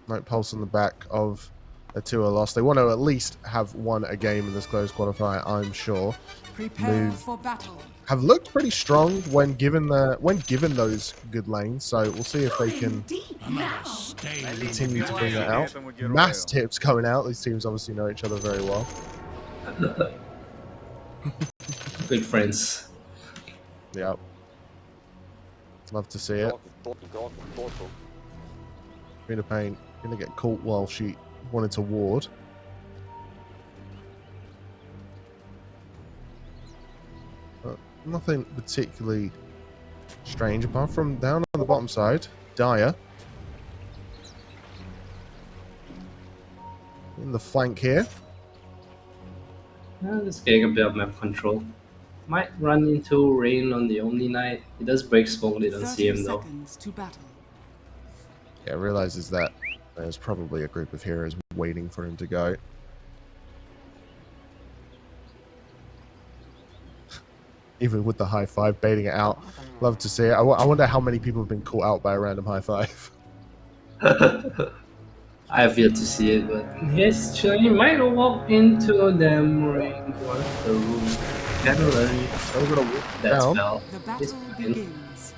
Night Pulse on the back of a 2-0 loss. They want to at least have won a game in this close qualifier, I'm sure. Prepare for battle. Have looked pretty strong when given those good lanes, so we'll see if they can continue to bring that out. Mass tips coming out. These teams obviously know each other very well. Good friends. Yep. Love to see it. Queen of Pain gonna get caught while she wanted to ward. But nothing particularly strange apart from down on the bottom side. Dire in the flank here. Just getting a bit of map control. Might run into Rain on the Omni Knight. He does break smoke, they don't see him though. Yeah, realizes that there's probably a group of heroes waiting for him to go. Even with the high five, baiting it out. Love to see it. I wonder how many people have been caught out by a random high five. I have yet to see it, but he might walk into them Rain towards the room. January, that spell. The battle begins.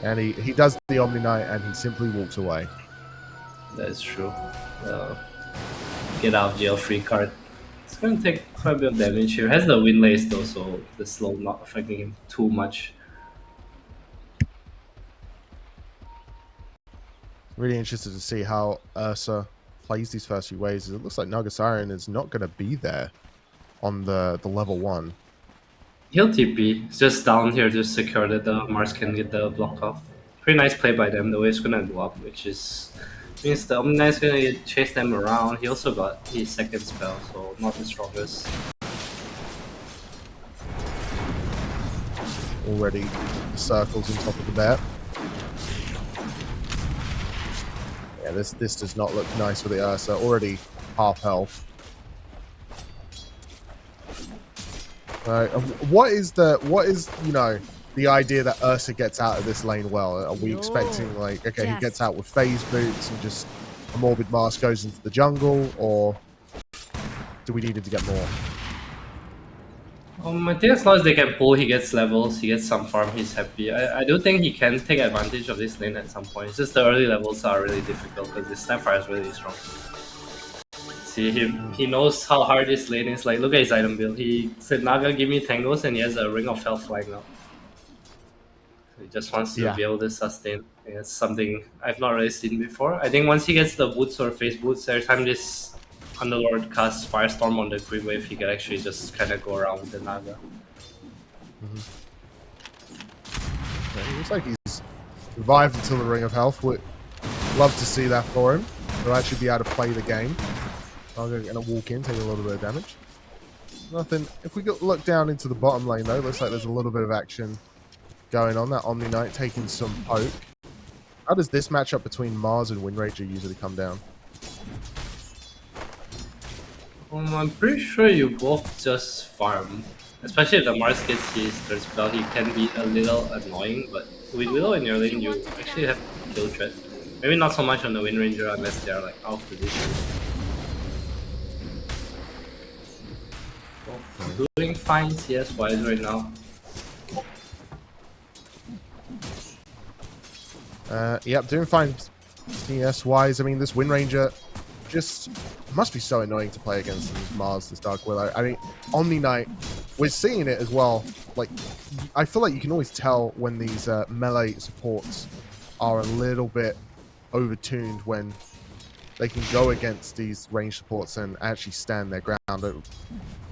And he does the Omni Knight and he simply walks away. That is true. Get out of jail free card. It's going to take quite a bit of damage here. Has the wind lace though, so the slow not affecting him too much. Really interested to see how Ursa plays these first few waves. It looks like Nagasarian is not going to be there on the level 1. He'll TP. It's just down here to secure that the Mars can get the block off. Pretty nice play by them. The wave's going to go up, which means the Omni Knight's going to chase them around. He also got his second spell, so not the strongest. Already circles on top of the bat. Yeah, this does not look nice for the Ursa. Already half health. What is the idea that Ursa gets out of this lane well? Are we expecting like, okay, he gets out with phase boots and just a Morbid Mask goes into the jungle, or do we need him to get more? I think as long as they can pull, he gets levels, he gets some farm, he's happy. I do think he can take advantage of this lane at some point. It's just the early levels are really difficult because this Snapfire is really strong. See him, he knows how hard this lane is. Like, look at his item build. He said, Naga, give me tangos, and he has a Ring of Health flying now. He just wants to be able to sustain. It's something I've not really seen before. I think once he gets the boots or face boots, every time this Underlord casts Firestorm on the Green Wave, he can actually just kind of go around with the Naga. Yeah, he looks like he's revived until the Ring of Health. Would love to see that for him. He'll actually be able to play the game. I'm going to walk in, take a little bit of damage. Nothing. If we look down into the bottom lane, though, looks like there's a little bit of action going on. That Omni Knight taking some poke. How does this matchup between Mars and Windranger usually come down? I'm pretty sure you both just farm. Especially if the Mars gets his third spell, he can be a little annoying, but with Willow in your lane, you actually have kill threat. Maybe not so much on the Windranger unless they are like out of position. Doing fine CS-wise right now. Yep, doing fine CS-wise. I mean, this Windranger just must be so annoying to play against this Mars, this Dark Willow. I mean, Omni Knight, we're seeing it as well. Like, I feel like you can always tell when these melee supports are a little bit overtuned when they can go against these range supports and actually stand their ground. It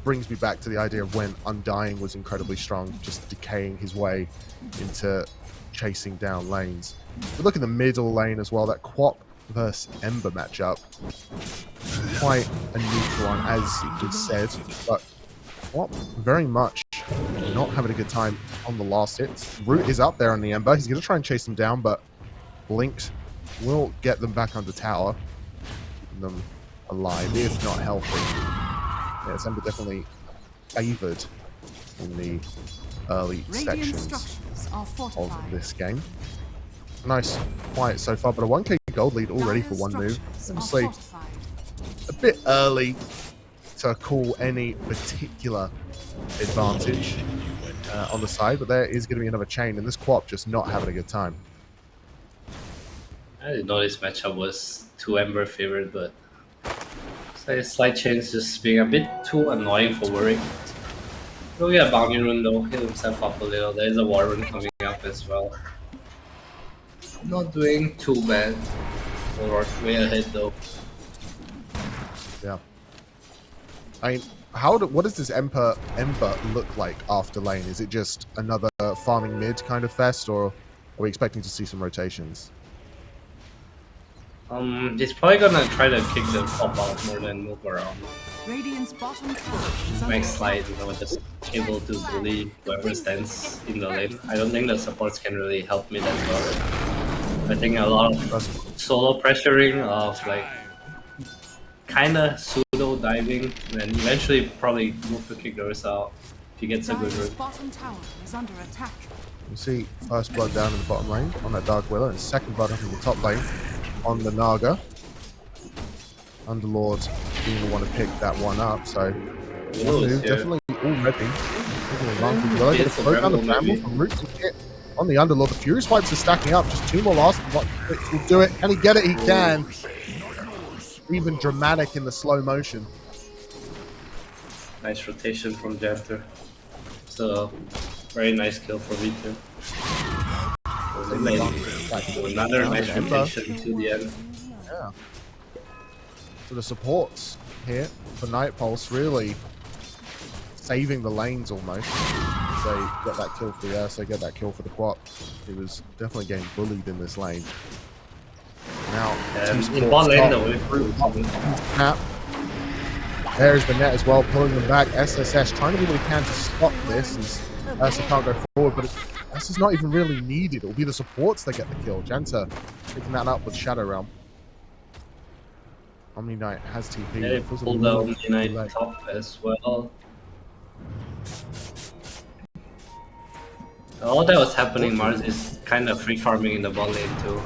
brings me back to the idea of when Undying was incredibly strong, just decaying his way into chasing down lanes. But look at the middle lane as well, that Quap versus Ember matchup. Quite a neutral one, as was said, but Quap very much not having a good time on the last hit. Root is up there on the Ember. He's going to try and chase them down, but Blinks will get them back under tower. Keeping them alive, if not healthy. Yes, Ember definitely favored in the early sections of this game. Nice quiet so far, but a 1k gold lead already for Dire's one move. structures are Obviously, fortified. a bit early to call any particular advantage on the side, but there is going to be another chain, and this Quap just not having a good time. I didn't know this matchup was too Ember favored, but it's like a slight change just being a bit too annoying for Warwick. Go get a bounty rune though, heal himself up a little. There's a war rune coming up as well. Not doing too bad. Or way ahead though. Yeah. I mean, what does this Ember look like after lane? Is it just another farming mid kind of fest, or are we expecting to see some rotations? He's probably gonna try to kick the pop out more than move around. Radiant's bottom tower is under Max slide, attack. just able to bully whoever stands in the lane. I don't think the supports can really help me that well. I think a lot of solo pressuring of like kinda pseudo diving, and then eventually probably move to kick those out if he gets a good Dire's route. bottom tower is under attack. You see first blood down in the bottom lane on that Dark Willow, and second blood up in the top lane on the Naga. Underlord being the one to pick that one up, so one move definitely already. Willow gonna throw down the bramble from root to hit on the Underlord. The Fury Swipes are stacking up, just two more last will do it. Can he get it? He can. Even dramatic in the slow motion. Nice rotation from Jester. So very nice kill for V2. Another nice rotation to the end. Yeah. So the supports here for Night Pulse really saving the lanes almost. They get that kill for the Ursa, get that kill for the Quap. He was definitely getting bullied in this lane. Now, in bot lane though, snap. There's the net as well, pulling them back. SSS trying to do what he can to stop this, as Ursa can't go forward, but this is not even really needed. It'll be the supports that get the kill. Janta picking that up with Shadow Realm. Omni Knight has TP. they pulled down Omni top as well. All that was happening, Mars is kind of free farming in the bot lane too.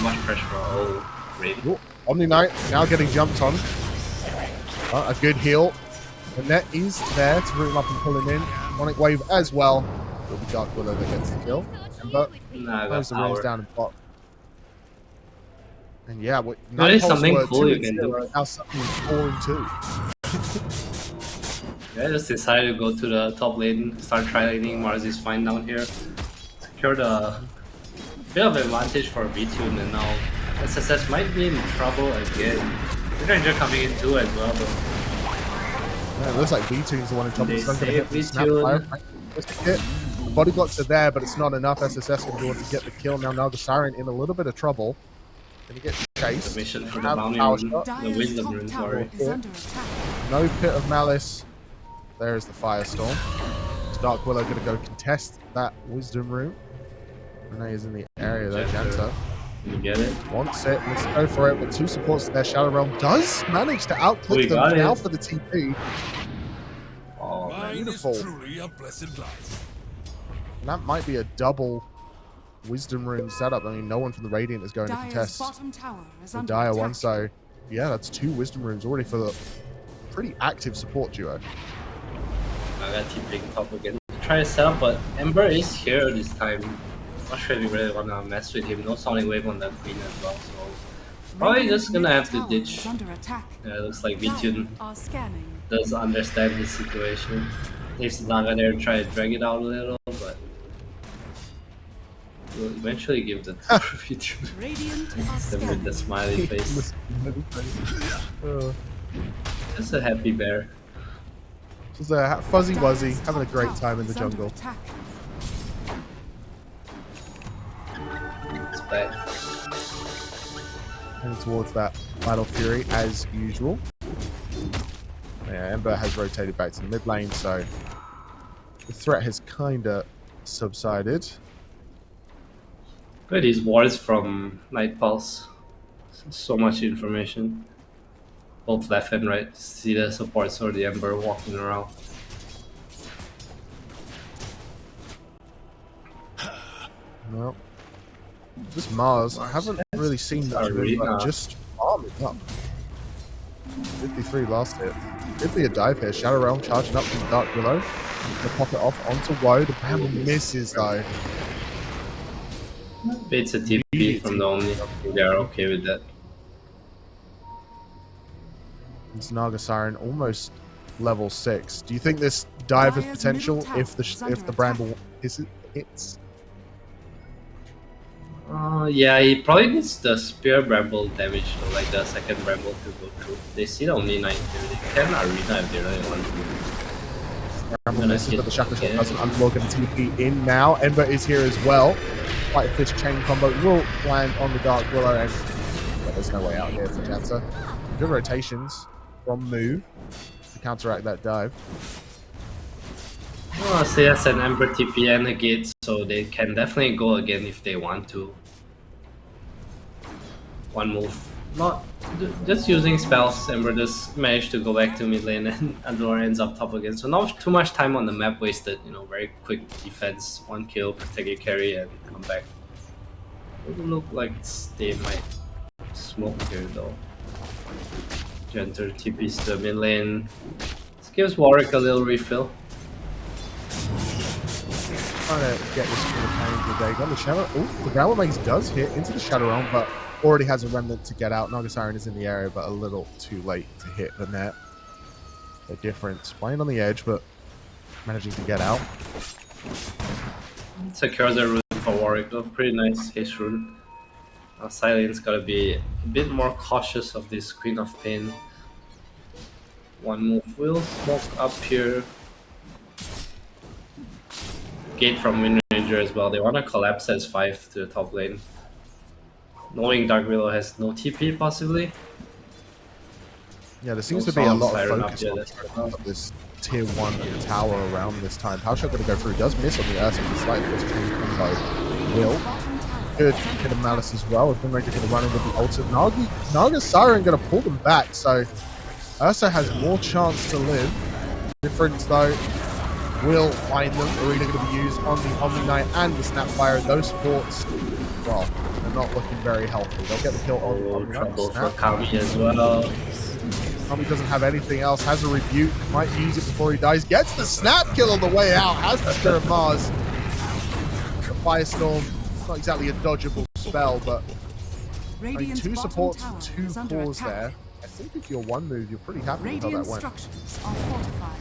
Much pressure on Raid. Omni Knight now getting jumped on. A good heal. The net is there to root him up and pull him in. Sonic Wave as well. It'll be Dark Willow that gets the kill. Ember throws the runes down in bot. And yeah, there is something cool you can do. Now something 4 and 2. Yeah, just decided to go to the top lane, start tri-laning. Mars is fine down here. Secure the bit of advantage for V2, and now SSS might be in trouble again. Ranger coming in too as well, though. Yeah, it looks like V2's the one in trouble. They It's not going to hit the save snap fire. The body blocks are there, but it's not enough. SSS going to be able to get the kill. Now the Siren in a little bit of trouble. Then he gets chased. The mission for the bounty rune, the wisdom rune, sorry. Is under attack. No Pit of Malice. There's the Firestorm. Dark Willow going to go contest that wisdom rune. Renee is in the area there. Janta You get it? wants it. Let's go for it. But two supports there. Shadow Realm does manage to outclick them now for the TP. Oh, man. Beautiful. And that might be a double wisdom rune setup. I mean, no one from the Radiant is going to Dire's contest bottom tower is the under Dire attack. one. So, yeah, that's 2 wisdom runes already for the pretty active support duo. I got TPing top again. Try to set up, but Ember is here this time. Not sure if you really want to mess with him. No Sonic Wave on that Queen as well, so probably just gonna have to ditch. Under attack. Yeah, it looks like V-Tune Are scanning. does understand his situation. Leaves Naga there to try to drag it out a little, but we'll eventually give the V-Tune. Radiant are With the scanning. smiley face. Just a happy bear. Just a fuzzy wuzzy, Dire's having a top great tower time in the is under jungle. attack. It's back. Heading towards that Vital Fury as usual. Yeah, Ember has rotated back to the mid lane, so the threat has kinda subsided. Good, these wards from Night Pulse. So much information. Both left and right. See the supports or the Ember walking around. Well, This Mars, I haven't really seen much of him, but Arena. just farming up. 53 last hit. Could be a dive here. Shadow Realm charging up from Dark Willow. Gonna pop it off onto Woe. The Bramble misses though. It's a TP from the Omni. They're okay with that. It's Naga Siren almost level 6. Do you think this dive has Dire's potential middle if the tower is under Bramble hits? Yeah, he probably needs the spear bramble damage though, like the second bramble to go through. They see the Omni Knight here. They can arena if they really want to. Bramble misses, but the Shackle Shot doesn't unblock and TP in now. Ember is here as well. Quite a fish chain combo will land on the Dark Willow, and there's no way out here for Jansa. Good rotations from Move to counteract that dive. Oh, CS and Ember TP and a gate, so they can definitely go again if they want to. One move. Not just using spells, Ember just managed to go back to mid lane and Andor ends up top again. So not too much time on the map wasted, you know, very quick defense, one kill, protect your carry and come back. Doesn't look like they might smoke here though. Genter TPs to the mid lane. This gives Warwick a little refill. Trying to get this for the carry today. Got the Shadow. Oh, the Bramble Maze does hit into the Shadow Realm, but already has a remnant to get out. Naga Siren is in the area, but a little too late to hit the net. The difference. Playing on the edge, but managing to get out. Secure the rune for Warwick though. Pretty nice haste rune. Silence gotta be a bit more cautious of this Queen of Pain. One move will smoke up here. Gate from Wind Ranger as well. They want to collapse S5 to the top lane. Knowing Dark Willow has no TP possibly. Yeah, there seems No to be a songs, lot Siren of up focus here, on that's trying to put this tier 1 tower around this time. Power Shot going to go through. Does miss on the Ursa, but slightly this chain combo. Will. Good hit of Malice as well. Wind Ranger going to run in with the ultimate. Naga Siren going to pull them back, so Ursa has more chance to live. Difference though. Will find them. Arena going to be used on the Omni Knight and the Snapfire. Those supports, well, they're not looking very healthy. They'll get the kill on the Omni Knight. Trouble for Kami as well. Kami doesn't have anything else. Has a rebuke. Might use it before he dies. Gets the snap kill on the way out. Has the Spirit of Mars. The Firestorm. Not exactly a dodgeable spell, but I mean, 2 supports, 2 cores there. I think if you're one move, you're pretty happy with how Radiant that went. structures are fortified.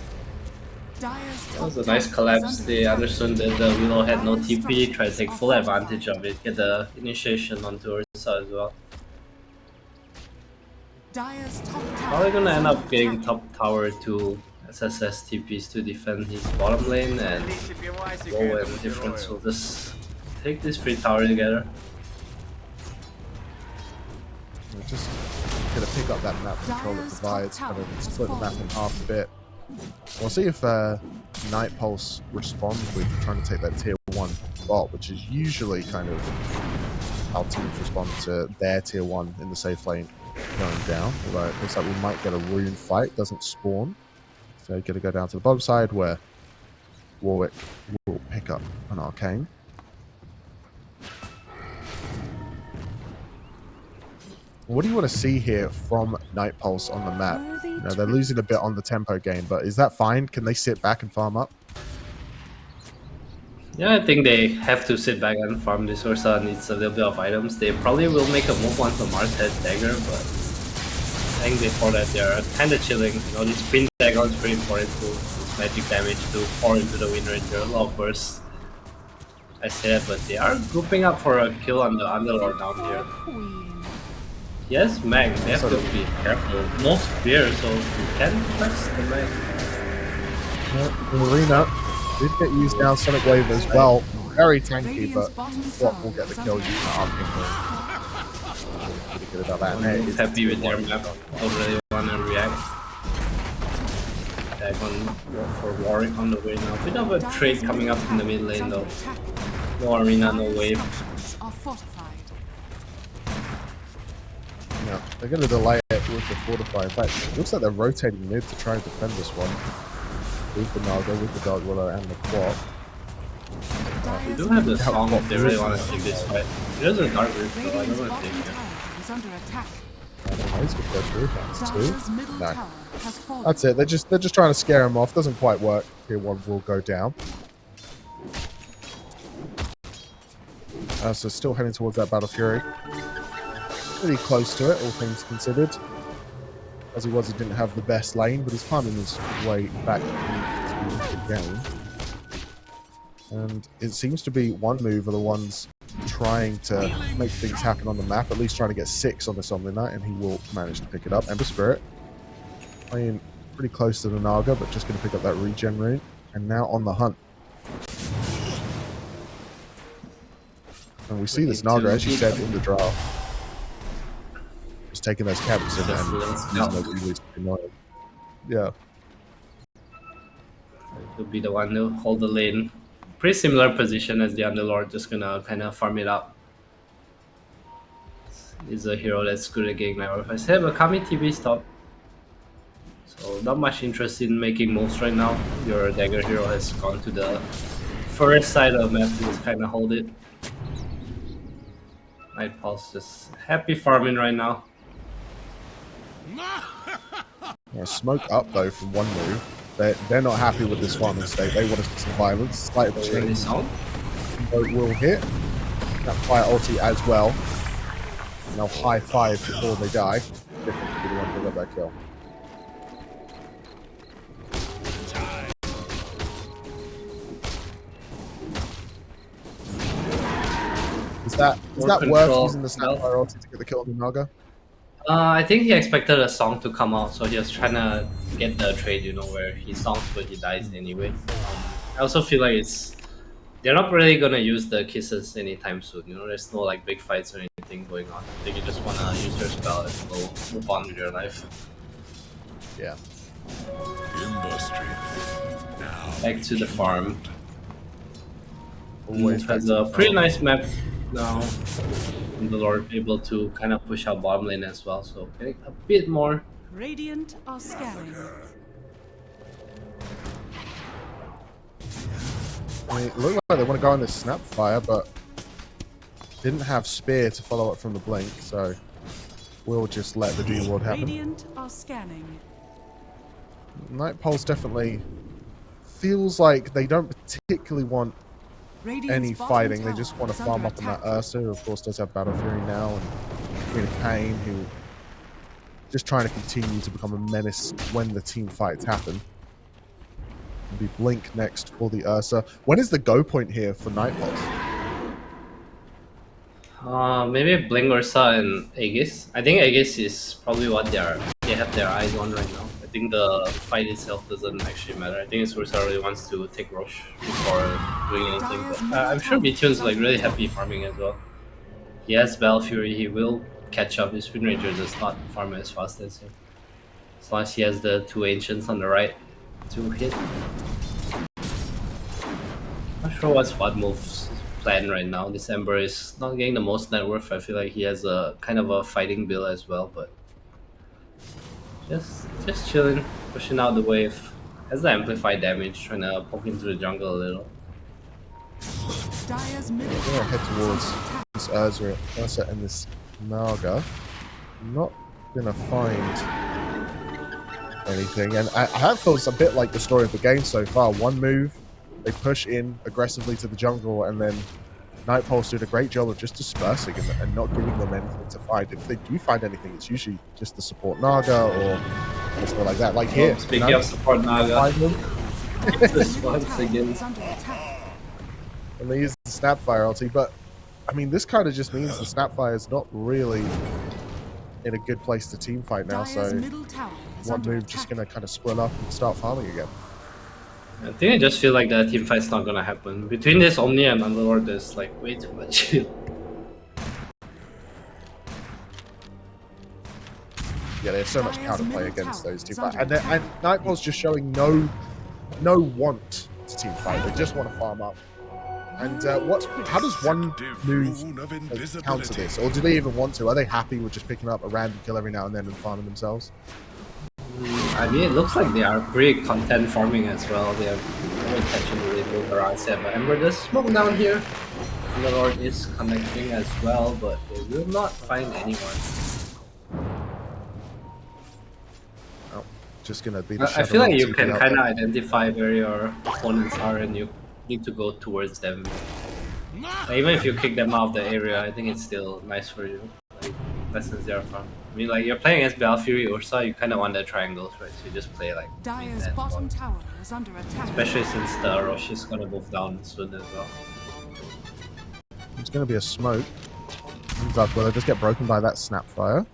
Dire's That was a nice collapse. They understood that the Willow had no TP, tried to take full advantage of it, get the initiation onto Ursa as well. Dire's top tower Probably gonna is end under up getting attack. top tower to SSS TPs to defend his bottom lane, and Woe and Difference will just take this free tower together. We're just going to pick up that map control it provides, kind of split the map in half a bit. We'll see if Night Pulse responds with trying to take that tier 1 bot, which is usually kind of how teams respond to their tier 1 in the safe lane going down. Although it looks like we might get a rune fight, doesn't spawn. So going to go down to the bottom side where Warwick will pick up an Arcane. What do you want to see here from Night Pulse on the map? You know, they're losing a bit on the tempo game, but is that fine? Can they sit back and farm up? Yeah, I think they have to sit back and farm this. Ursa needs a little bit of items. They probably will make a move once the Mars has dagger, but I think before that they're kind of chilling. You know, this Queen dagger is pretty important to this magic damage to pour into the Wind Ranger. A lot of bursts. I say that, but they are grouping up for a kill on the Underlord down here. Queen. Yes, Mag, they have to be careful. No spear, so you can press the Mag. The Arena did get used down Sonic Wave as well. Very tanky, but what will get the kill using the Arcane. Pretty good about that. I'm happy with their map. Don't really want to react. Tag on for Warwick on the way now. Bit of a trade coming up in the mid lane though. No Arena, no wave. Are fortified. Yeah, they're going to delay it with the Fortify. In fact, it looks like they're rotating mid to try and defend this one. With the Naga, with the Dark Willow, and the Quap. We do have the song if they really want to Roof. take this fight. There's a dark roof, though. I don't Radiant's want to bottom take it. tower is under attack. He's got that through. That's two. Dire's middle No. tower has fallen. That's it. They're just trying to scare him off. Doesn't quite work. Here one will go down. So still heading towards that Battle Fury. Pretty close to it, all things considered. As he was, he didn't have the best lane, but he's finding his way back into the game. And it seems to be one move are the ones trying to make things happen on the map, at least trying to get 6 on this Omni Knight, and he will manage to pick it up. Ember Spirit playing pretty close to the Naga, but just going to pick up that regen rune, and now on the hunt. And we see this Naga, as you said, in the draft. Just taking those caps in and using those easily to annoy. Yeah. He'll be the one to hold the lane. Pretty similar position as the Underlord, just gonna kind of farm it up. He's a hero that's good at getting Night I said, but Kami TV stop. So not much interest in making moves right now. Your dagger hero has gone to the first side of the map to just kind of hold it. Night Pulse just happy farming right now. Yeah, smoke up though from one move. They're not happy with this farming state. They want to see some violence. Slight change. Boat will hit. That fire ulti as well. And they'll high five before they die. Different to be the one who got that kill. Is that worth using the Snapfire ulti to get the kill on the Naga? I think he expected a song to come out, so he was trying to get the trade, you know, where he songs but he dies anyway. I also feel like they're not really gonna use the kisses anytime soon. You know, there's no like big fights or anything going on. I think you just wanna use your spell and go move on with your life. Yeah. Back to the farm. Always Has a pretty nice map now. And the Lord able to kind of push out bottom lane as well, so getting a bit more. Radiant are scanning. I mean, it looked like they want to go on this Snapfire, but didn't have Spear to follow up from the Blink, so we'll just let the Dream Lord happen. Radiant are scanning. Night Pulse definitely feels like they don't particularly want Radiant's any bottom fighting. They tower just want to is farm under up on that attack. Ursa, who of course does have Battle Fury now, and Queen of Pain, who just trying to continue to become a menace when the team fights happen. It'll be Blink next for the Ursa. When is the go point here for Night Pulse? Maybe Blink Ursa and Aegis. I think Aegis is probably what they have their eyes on right now. I think the fight itself doesn't actually matter. I think it's Ursa really wants to take Roche before doing anything. But I'm sure Bitune's like really happy farming as well. He has Battle Fury, he will catch up. His Wind Ranger does not farm as fast as him. As long as he has the 2 Ancients on the right to hit. Not sure what's what moves plan right now. This Ember is not getting the most net worth. I feel like he has a kind of a fighting build as well, but just chilling, pushing out the wave. Has the amplified damage, trying to poke into the jungle a little. Dire's I'm middle going to head tower towards is under attack. this Ursa and this Naga. I'm not going to find anything, and I have felt it's a bit like the story of the game so far. One move, they push in aggressively to the jungle, and then Night Pulse did a great job of just dispersing and not giving them anything to find. If they do find anything, it's usually just the support Naga or something like that. Like here, Speaking of support Naga, just Middle once tower again. is under attack. and they use the Snapfire ulti, but I mean, this kind of just means the Snapfire is not really in a good place to team fight now, Dire's so middle tower is one under move attack. just going to kind of split up and start farming again. I think I just feel like the team fight's not gonna happen. Between this Omni and Underlord, there's like way too much. Yeah, there's so much Dire's counterplay middle against tower those two. is But, under and Nightfall's just showing no want to team fight. They just want to farm up. And how does one move counter this? Or do they even want to? Are they happy with just picking up a random kill every now and then and farming themselves? I mean, it looks like they are pretty content farming as well. They have no intention to really move around set, but Ember does smoke down here. The Lord is connecting as well, but they will not find anyone. Oh, just gonna be the I shadow feel like of you TP can out kind of there. identify where your opponents are and you need to go towards them. Even if you kick them out of the area, I think it's still nice for you. Like, lessons there from. I mean, like, you're playing against Balfury Ursa, you kind of want the triangles, right? So you just play like mid Dire's and bottom bottom. tower is under attack. Especially since the Rosh is gonna move down soon as well. It's gonna be a smoke. Will they just get broken by that Snapfire?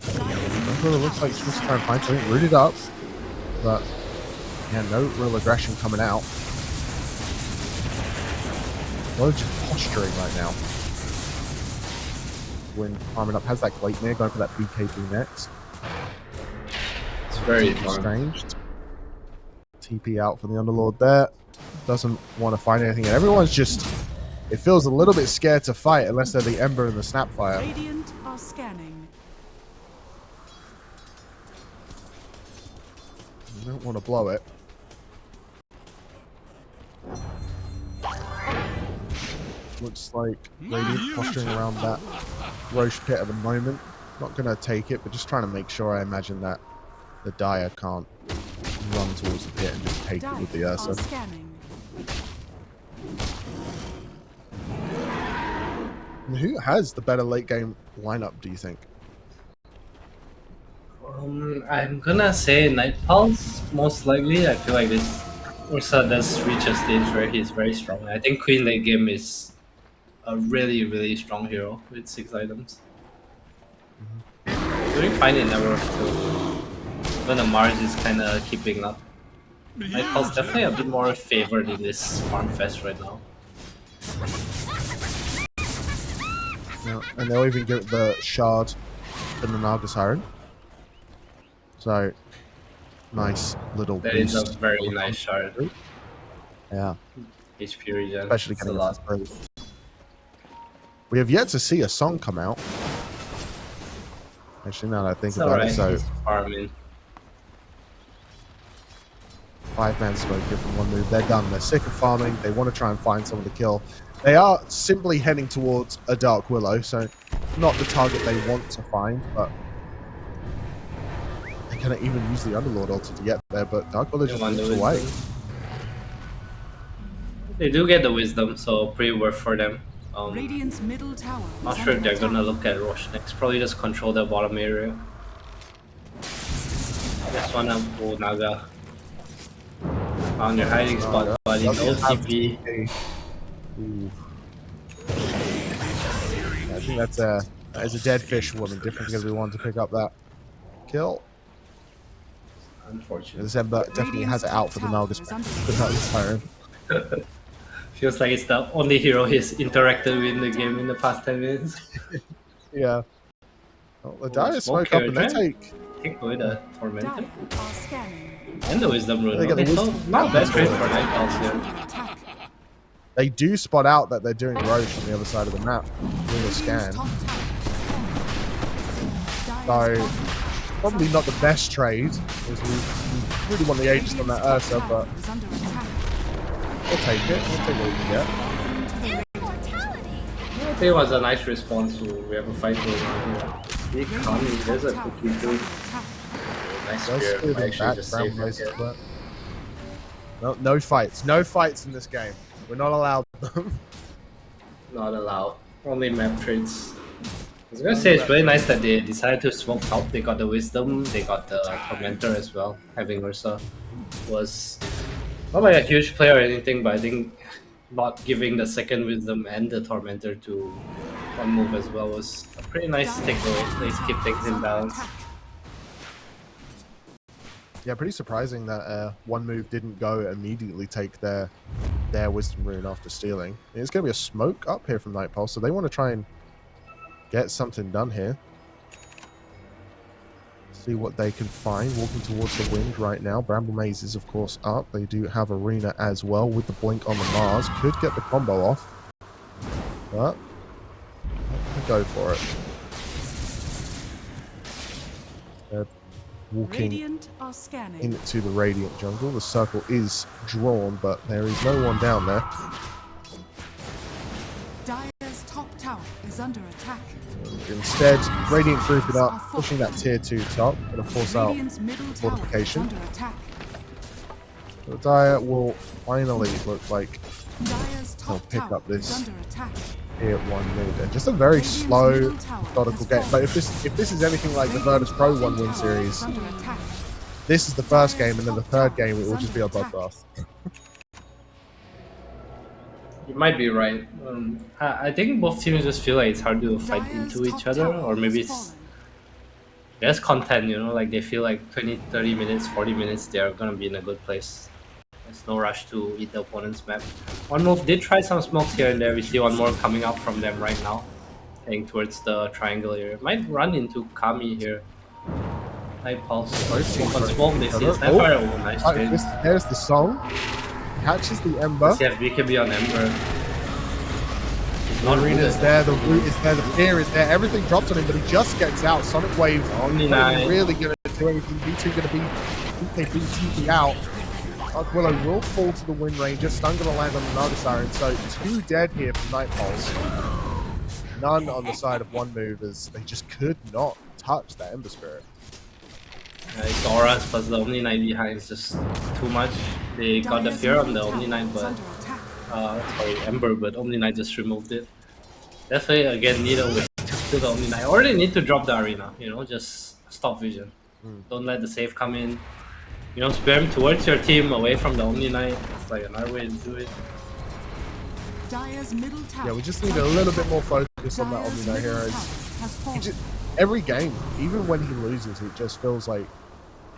It looks like she's trying to find something rooted up, but yeah, no real aggression coming out. Well, just posturing right now. When farming up has that Gleipnir going for that BKB next. It's very strange. TP out for the Underlord there. Doesn't want to find anything, and everyone's just. It feels a little bit scared to fight unless they're the Ember and the Snapfire. Radiant are scanning. You don't want to blow it. Looks like Radiant posturing around that Roche pit at the moment. Not going to take it, but just trying to make sure, I imagine, that the Dire can't run towards the pit and just take it with the Ursa. Who has the better late game lineup, do you think? I'm gonna say Night Pulse, most likely. I feel like this Ursa does reach a stage where he's very strong. I think Queen late game is a really, really strong hero with 6 items. Doing fine in Never too. Even the Mars is kind of keeping up. Night Pulse definitely a bit more favored in this farm fest right now. Yeah, and they'll even give it the Shard and the Naga Siren. So, nice little That boost. is a very nice shard. Yeah. HP regen. Especially It's a getting lot. We have yet to see a song come out. Actually, now that I think It's about alright, it, so he's farming. 5-man smoke here from one move. They're done. They're sick of farming. They want to try and find someone to kill. They are simply heading towards a Dark Willow, so not the target they want to find, but they couldn't even use the Underlord ulti to get there, but Dark Willow just moves away. They do get the wisdom, so pretty worth for them. Radiant's middle tower. Not sure if they're gonna look at Rosh next. Probably just control the bottom area. Just wanna pull Naga. Found your hiding spot, buddy. No TP. Ooh. I think that is a dead fish woman. Different because we wanted to pick up that kill. Unfortunately. This Ember definitely has it out for the Naga Siren. Feels like it's the only hero he's interacted with in the game in the past 10 minutes. Yeah. Well, the Dire smoke up and they take away the Tormentor. Dire are scanning. And the Wisdom Rune. They get the Okay, so wisdom. not bad trade for Night Pulse here. They do spot out that they're doing Roche on the other side of the map with a scan. So, probably not the best trade, because we really want the Aegis on that Ursa, but we'll take it. We'll take what we can get. I think it was a nice response to we have a fight going on here. Big Kami, there's a cookie too. Nice spear. I actually just saved it. No fights. No fights in this game. We're not allowed them. Not allowed. Only map trades. I was gonna say it's really nice that they decided to smoke top. They got the wisdom, they got the tormentor as well. Having Ursa was not like a huge player or anything, but I think not giving the second wisdom and the tormentor to one move as well was a pretty nice takeaway. They keep things in balance. Yeah, pretty surprising that one move didn't go immediately take their wisdom rune after stealing. It's going to be a smoke up here from Night Pulse, so they want to try and get something done here. See what they can find. Walking towards the wind right now. Bramble Maze is, of course, up. They do have Arena as well with the blink on the Mars. Could get the combo off. But go for it. walking Radiant are scanning. into the Radiant jungle. The circle is drawn, but there is no one down there. Dire's top tower is under attack. Instead, Radiant grouping up, pushing that tier 2 top, going to force out Radiant's middle tower is fortification. under attack. The Dire will finally look like Dire's they'll top pick tower up this is under attack. tier 1 mid. And just a very slow, methodical game. But if this is anything like the Virtus Pro 1-win series, Under attack. this is the first game, and then the third game it will just be a bloodbath. You might be right. I think both teams just feel like it's hard to fight Dire's into top each other, tower or maybe has it's fallen. there's content, you know, like they feel like 20, 30 minutes, 40 minutes, they're gonna be in a good place. There's no rush to eat the opponent's map. One move did try some smokes here and there. We see one more coming out from them right now, heading towards the triangle area. Might run into Kami here. Night Pulse. Smoke on smoke, they see Snapfire. Oh, nice trade. There's the song. Catches the Ember. Let's see if BKB on Ember. He's not Marina is rooted. there, the root is there, the fear is there, everything drops on him, but he just gets out. Sonic Wave Only not nine. even really going to do anything. B2 going to be TP out. Dark Willow will fall to the Wind Ranger. Stun going to land on another Siren. So 2 dead here from Night Pulse. None on the side of one move as they just could not touch that Ember Spirit. It's auras plus the Omni Knight behind is just too much. They got the Dire's fear on the middle Omni tower Knight, is but under attack. sorry, Ember, but Omni Knight just removed it. Definitely again need a way to kill the Omni Knight. Or they need to drop the arena, you know, just stop vision. Don't let the save come in. You know, spam towards your team away from the Omni Knight. It's like another way to do it. Dire's middle tower. Yeah, we just need a little bit more focus on that Omni Knight here. Every game, even when he loses, it just feels like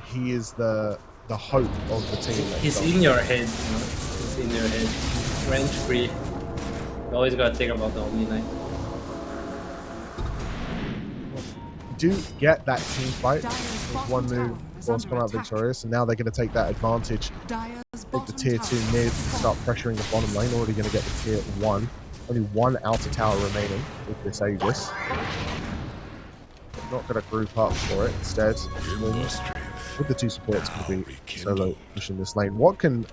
he is the hope of the team. He's in your head, you know. He's in your head. Range free. You always gotta think about the Omni Knight. Do get that team fight. Dire's One bottom move, tower is Force under come out attack. victorious, and now they're going to take that advantage. Dire's Take bottom the tier 2 tower mid, has start fallen. pressuring the bottom lane. Already going to get the tier 1. Only one outer tower remaining with this Aegis. Not going to group up for it. Instead, with the 2 supports going to be solo pushing this lane. What can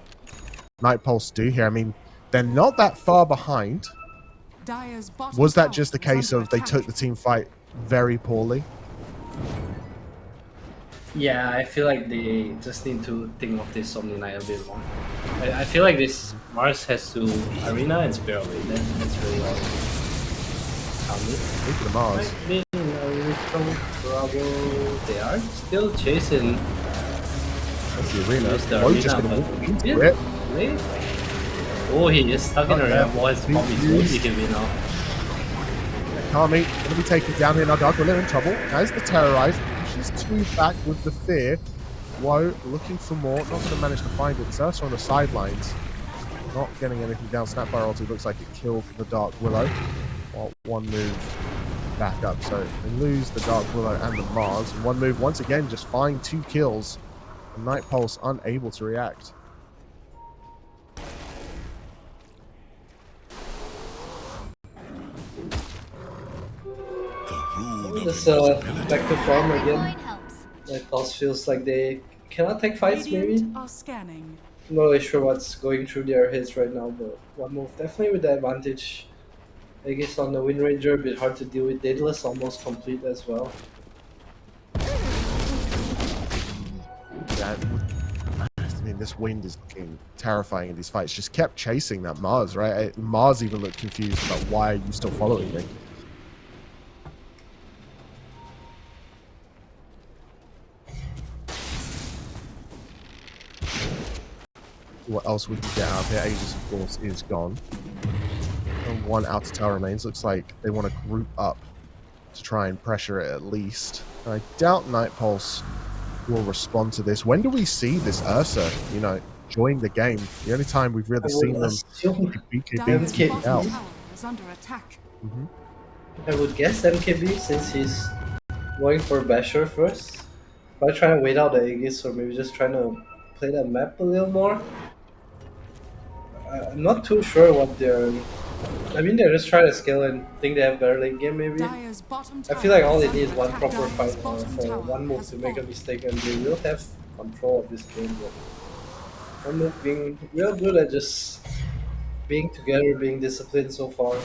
Night Pulse do here? I mean, they're not that far behind. Dire's bottom Was that tower just a is case under of they attack. took the team fight very poorly? Yeah, I feel like they just need to think of this Omni Knight a bit more. I feel like this Mars has to Arena and Spear away. That's really all. Look at the Mars. Might be in a little trouble. They are still chasing. That's the arena. Use the Oh, he's just arena, going to but- walk into it. Wait. Oh, he is stuck in Oh, a yeah. ramp. Boys, Big probably use. he can be now. Kami going to be taken down here. Now Dark Willow in trouble. Has the terrorized. She's 2 back with the fear. Woe looking for more. Not going to manage to find it. Zersa on the sidelines. Not getting anything down. Snapfire ulti looks like it killed the Dark Willow. Well, one move back up. So they lose the Dark Willow and the Mars. And one move once again just find 2 kills. And Night Pulse unable to react. Just back to farm again. My pulse feels like they cannot take fights maybe. Radiant are scanning. I'm not really sure what's going through their heads right now, but one move definitely with the advantage. I guess on the Wind Ranger, a bit hard to deal with. Daedalus almost complete as well. Yeah, I mean, this wind is looking terrifying in these fights. Just kept chasing that Mars, right? Mars even looked confused about why are you still following me? What else we can get out of here? Aegis, of course, is gone. And one outer tower remains. Looks like they want to group up to try and pressure it at least. I doubt Night Pulse will respond to this. When do we see this Ursa, you know, join the game? The only time we've really seen them be Dire's Okay. out. bottom tower is under attack. I would guess MKB since he's going for Basher first. Probably trying to wait out the Aegis or maybe just trying to play that map a little more. I'm not too sure what they're I mean, they're just trying to scale and think they have better late game, maybe. Dire's bottom I tower feel like all they is need is under one attack. proper Dire's fight bottom for tower one move has to make a fallen. mistake, and they will have control of this game. But one move being real good at just being together, being disciplined so far.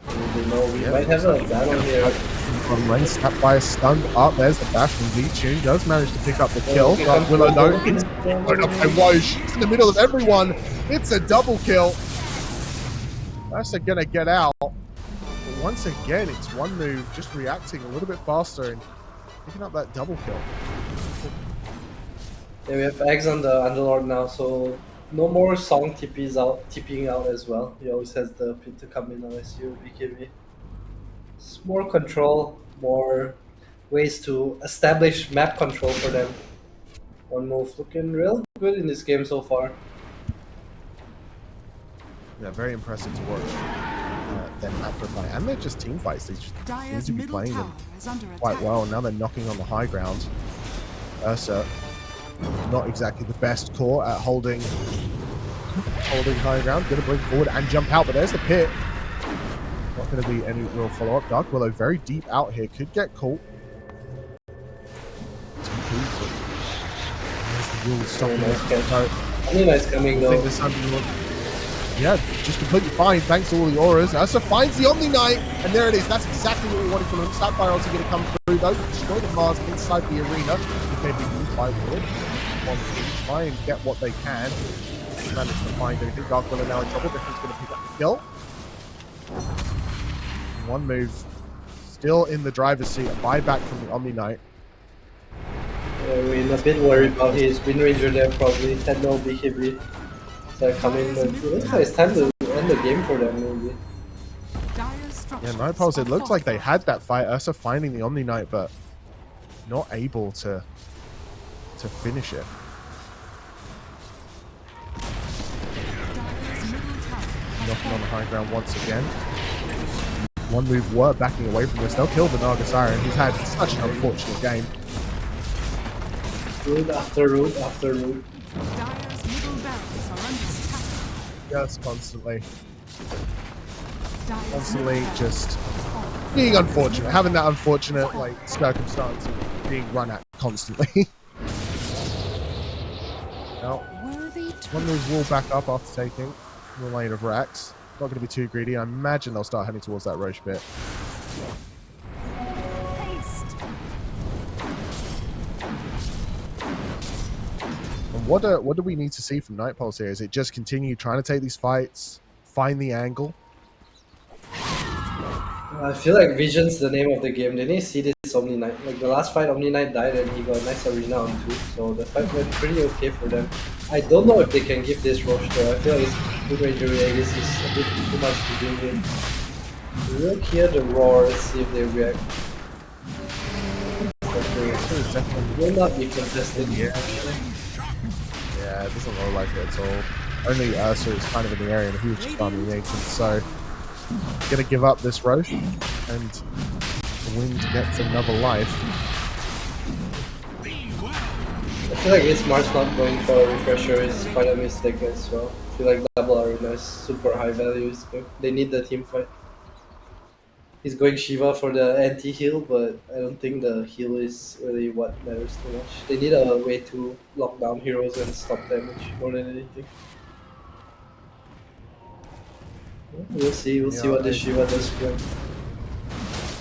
They know we Yeah, might have a battle here. From lane, snapped by a stunned up. There's the bash from V-Tune. Does manage to pick up the kill. Here But comes Willow Willow. notice. Right up by Woe. She's in the middle of everyone. It's a double kill. That's gonna get out. But once again, it's one move just reacting a little bit faster and picking up that double kill. Yeah, we have eggs on the Underlord now, so no more Song TPing out as well. He always has the pit to come in unless you BKB. It's more control, more ways to establish map control for them. One move looking real good in this game so far. Yeah, very impressive to watch them after fight. And they're just team fights. They just seem Dire's to be middle playing tower them is under quite attack. well. Now they're knocking on the high ground. Ursa, not exactly the best core at holding high ground. Gonna bring forward and jump out, but there's the pit. Not gonna be any real follow-up. Dark Willow very deep out here. Could get caught. There's the rules stopping Nice it. catch. So, Really nice coming I though. think this yeah, just completely fine thanks to all the auras. Ursa finds the Omni Knight, and there it is. That's exactly what we wanted from him. Snapfire also going to come through, though. Destroy the Mars inside the arena. Okay, we can fight with it. Want to try and get what they can. Managed to find anything. Dark Willow now in trouble. Griffin's going to pick up the kill. One move. Still in the driver's seat. A buyback from the Omni Knight. Yeah, we're a bit worried about his Wind Ranger there probably. Had no BKB. So I come in and it looks like it's time to end the game for them maybe. Dire's Yeah, structures Nightpulse, are it looks like they fortified. had that fight. Ursa finding the Omni Knight, but not able to finish it. Dire's middle tower has Knocking on the fallen. high ground once again. One move were backing away from this. They'll kill the Naga Siren. He's had such an unfortunate game. Root after root after root. Dire's middle barracks are under attack. Just constantly Dire's middle barracks just has fallen. being unfortunate. Having that unfortunate circumstance of being run at constantly. Now, Worthy one move will back up after taking the lane of Rax. Not going to be too greedy. I imagine they'll start heading towards that Roche bit. haste. And what do we need to see from Nightpulse here? Is it just continue trying to take these fights, find the angle? I feel like Vision's the name of the game. They need to see this Omni Knight. Like the last fight, Omni Knight died and he got a nice arena on 2. So the fight went pretty okay for them. I don't know if they can give this Roche though. I feel like it's Wind Ranger Vegas is a bit too much to deal with. We'll hear the roar, let's see if they react. Will not be contested. Yeah, it doesn't look like it at all. Only Ursa is kind of in the area and he was just farming the Ancient, so gonna give up this Roche and the Wind gets another life. I feel like it's Mars not going for a refresher is quite a mistake as well. I feel like double arena is super high values. They need the team fight. He's going Shiva for the anti-heal, but I don't think the heal is really what matters too much. They need a way to lock down heroes and stop damage more than anything. We'll see what the Shiva does for them.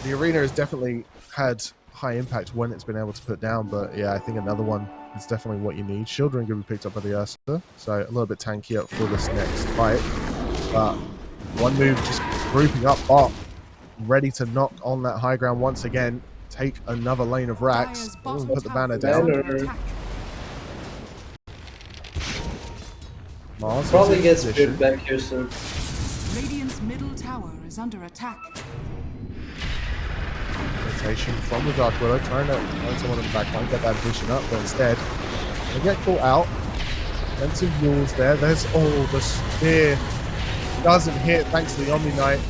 The arena has definitely had high impact when it's been able to put down, but yeah, I think another one is definitely what you need. Shieldring going to be picked up by the Ursa, so a little bit tanky up for this next fight. But one move just grouping up bot, ready to knock on that high ground once again, take another lane of Rax, Dire's bottom put the banner tower is down. under attack. Mars is Probably in gets position. stripped back here soon. Radiant's middle tower is under attack. Rotation from the Dark Willow, trying to find someone in the back line, get that vision up, but instead they get caught out. Defensive Yules there. There's the spear doesn't hit thanks to the Omni Knight.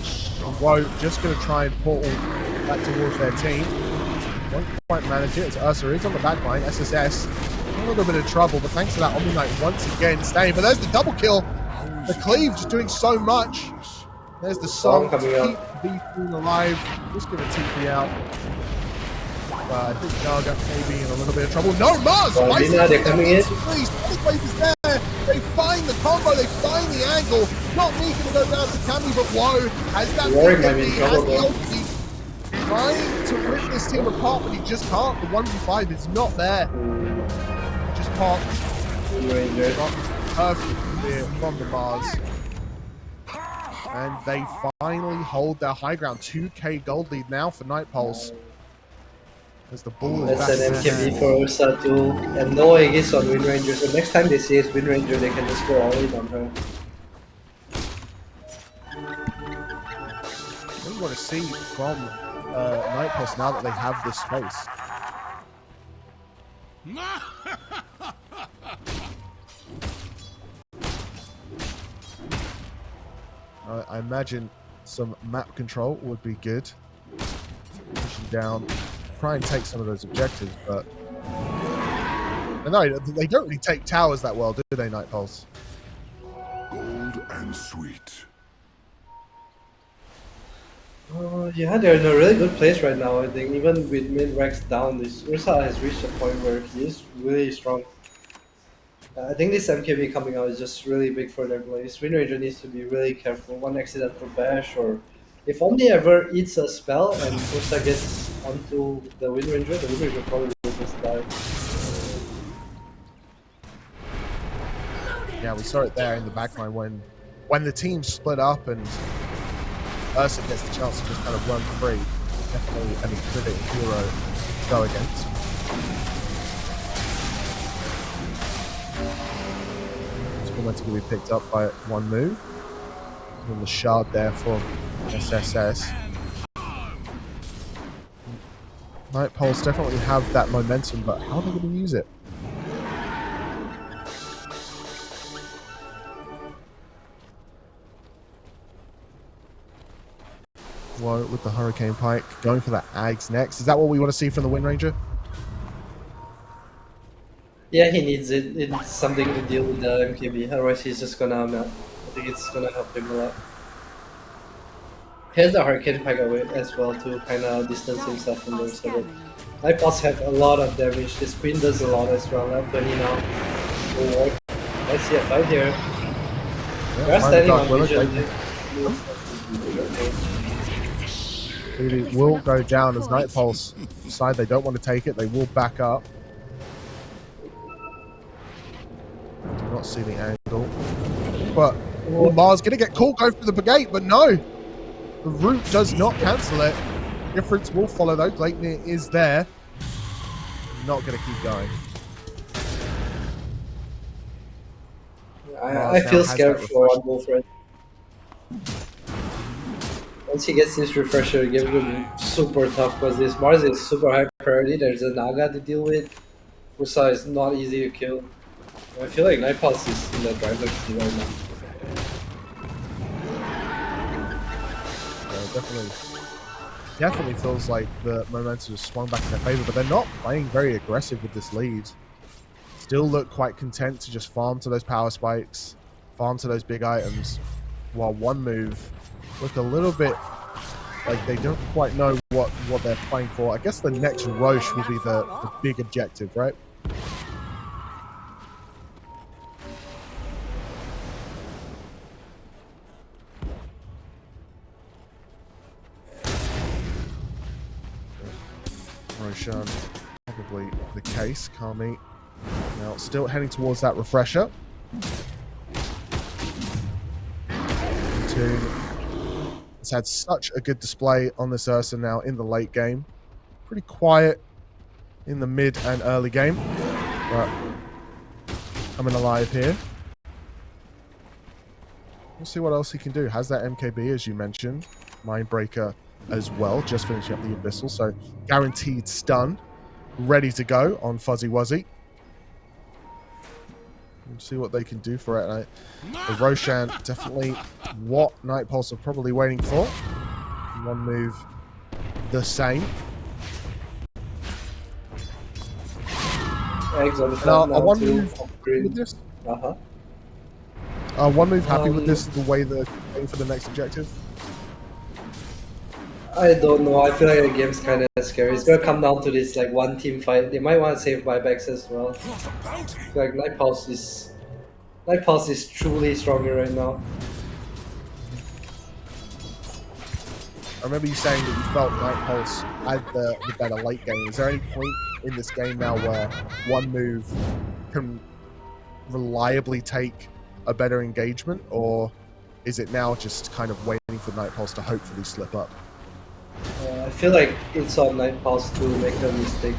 And Woe just going to try and portal back towards their team. Won't quite manage it as Ursa is on the back line. SSS in a little bit of trouble, but thanks to that Omni Knight once again staying. But there's the double kill The cleave just doing so much. There's the Song song. coming Keep out. the team alive. Just gonna TP out. But I think Naga may be in a little bit of trouble. No, Mars! Well, Why is Lina, he they're coming in. Please, Wave is there. They find the combo, they find the angle. Not me gonna go down to Cammy, but whoa, has that Warwick might be in has trouble, the though. ulti trying to rip this team apart, but he just can't. The 1v5 is not there. Just popped. Wind Ranger. Got perfect clear from the Mars. And they finally hold their high ground. 2k gold lead now for Night Pulse. As the ball is That's back an in their MKB hands. for Ursa too. And no Aegis on Wind Ranger, so next time they see it's Wind Ranger, they can just go all in on her. What do you want to see from Night Pulse now that they have this space? I imagine some map control would be good. Pushing down, try and take some of those objectives, but no, they don't really take towers that well, do they, Night Pulse? Gold and sweet. Yeah, they're in a really good place right now. I think even with mid racks down, this Ursa has reached a point where he is really strong. I think this MKB coming out is just really big for their place. Wind Ranger needs to be really careful. One accidental bash, or if Omni ever eats a spell and Ursa gets onto the Wind Ranger probably will just die. Yeah, we saw it there in the backline when the team split up and Ursa gets the chance to just kind of run free. Definitely an acidic hero to go against. Meant to be picked up by one move. And the shard there for SSS. Night Pulse definitely have that momentum, but how are they going to use it? Whoa, with the Hurricane Pike, going for that Ags next. Is that what we want to see from the Wind Ranger? Yeah, he needs it. It's something to deal with the MKB, otherwise he's just gonna melt. I think it's gonna help him a lot. He has the Hurricane Pike away as well to kind of distance himself from them. So that Night Pulse have a lot of damage. This Queen does a lot as well. Level 20 now. Oh, I see a fight here. They're standing on vision. It will go down as Night Pulse decide they don't want to take it. They will back up. Do not see the angle. But Mars going to get caught, go for the gate, but no. The route does not cancel it. Difference will follow though. Gleipnir is there. Not going to keep going. I feel scared for one wolf right. Once he gets this refresher, it gives him super tough because this Mars is super high priority. There's a Naga to deal with. Ursa is not easy to kill. I feel like Night Pulse is in the driver's seat right now. Definitely feels like the momentum has swung back in their favor, but they're not playing very aggressive with this lead. Still look quite content to just farm to those power spikes, farm to those big items, while one move look a little bit like they don't quite know what they're playing for. I guess the next Roche will be the big objective, right? Roshan, probably the case. Kami now still heading towards that refresher. Tune has had such a good display on this Ursa now in the late game. Pretty quiet in the mid and early game, but coming alive here. We'll see what else he can do. Has that MKB, as you mentioned. Mindbreaker as well, just finishing up the Abyssal, so guaranteed stun, ready to go on Fuzzy Wuzzy. We'll see what they can do for it. The Roshan, definitely what Night Pulse are probably waiting for. One move, the same. Eggs on the Now, front I now wonder too. with this. One move happy with this the way they're going for the next objective. I don't know. I feel like the game's kind of scary. It's gonna come down to this like one team fight. They might want to save buybacks as well. I feel like Night Pulse is truly stronger right now. I remember you saying that you felt Night Pulse had the better late game. Is there any point in this game now where one move can reliably take a better engagement, or is it now just kind of waiting for Night Pulse to hopefully slip up? I feel like it's on Night Pulse to make a mistake.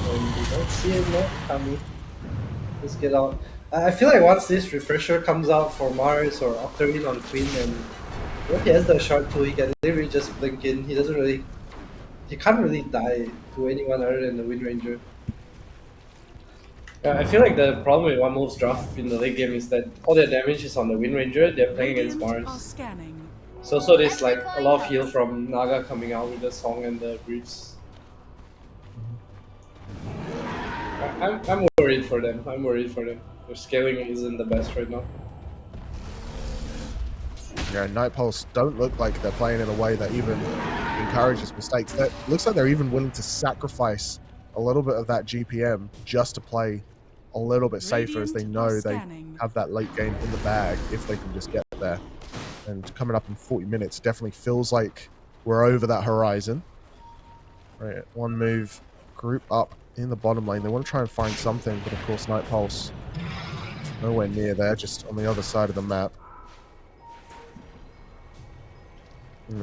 And we don't see it now. Kami, let's get out. I feel like once this refresher comes out for Mars or Octarine on Queen, and if he has the shard too, he can literally just blink in. He can't really die to anyone other than the Wind Ranger. I feel like the problem with one move's draft in the late game is that all their damage is on the Wind Ranger. They're playing against Radiant are Mars. scanning. So there's like a lot of heal from Naga coming out with the song and the briefs. I'm worried for them. Their scaling isn't the best right now. Yeah, Night Pulse don't look like they're playing in a way that even encourages mistakes. That looks like they're even willing to sacrifice a little bit of that GPM just to play a little bit safer, as they know they have that late game in the bag if they can just get there. And coming up in 40 minutes definitely feels like we're over that horizon. Right, one move, group up in the bottom lane. They want to try and find something, but of course Night Pulse nowhere near there, just on the other side of the map.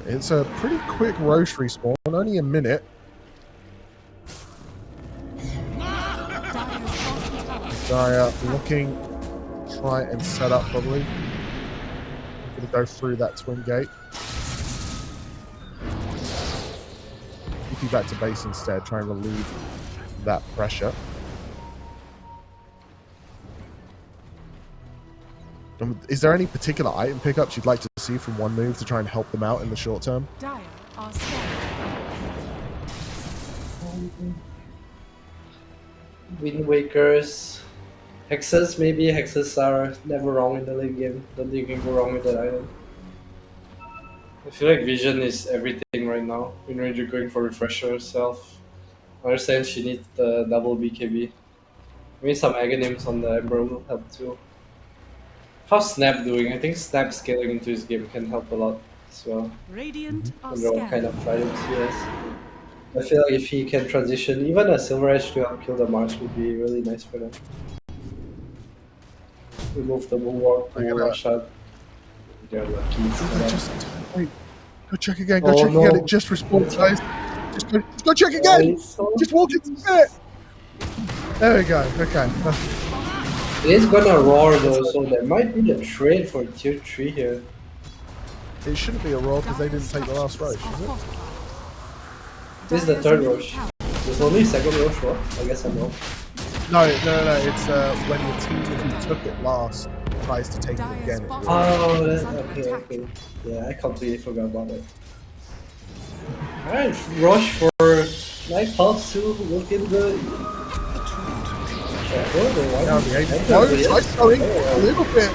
It's a pretty quick Roche respawn, only a minute. Daya looking, try and set up probably. Gonna go through that twin gate. TP back to base instead, try and relieve that pressure. Is there any particular item pickups you'd like to see from one move to try and help them out in the short term? Dire are scanning. Wind Wakers, Hexes maybe. Hexes are never wrong in the late game. Don't think you can go wrong with that item. I feel like Vision is everything right now. Wind Ranger going for refresher herself. I understand she needs the double BKB. Maybe some Aghanims on the Ember will help too. How's Snap doing? I think Snap scaling into his game can help a lot as well. Radiant are Wonder what kind scanning. of items he has. I feel like if he can transition, even a Silver Edge to help kill the Mars would be really nice for them. Remove the Bulwark shot. They're lucky. Wait, go check again, go check again. It just respawned, guys. Just go check again! Just walk into it! There we go, okay. It is gonna roar though, so there might be a trade for tier 3 here. It shouldn't be a roll because they didn't take the last Roche, is it? This is the third Roche. There's only second Roche, what? I guess I'm wrong. No. It's when the team who took it last tries to take it again. Oh, okay. Yeah, I completely forgot about that. Alright, Roche for Night Pulse 2, looking good. Nice going, a little bit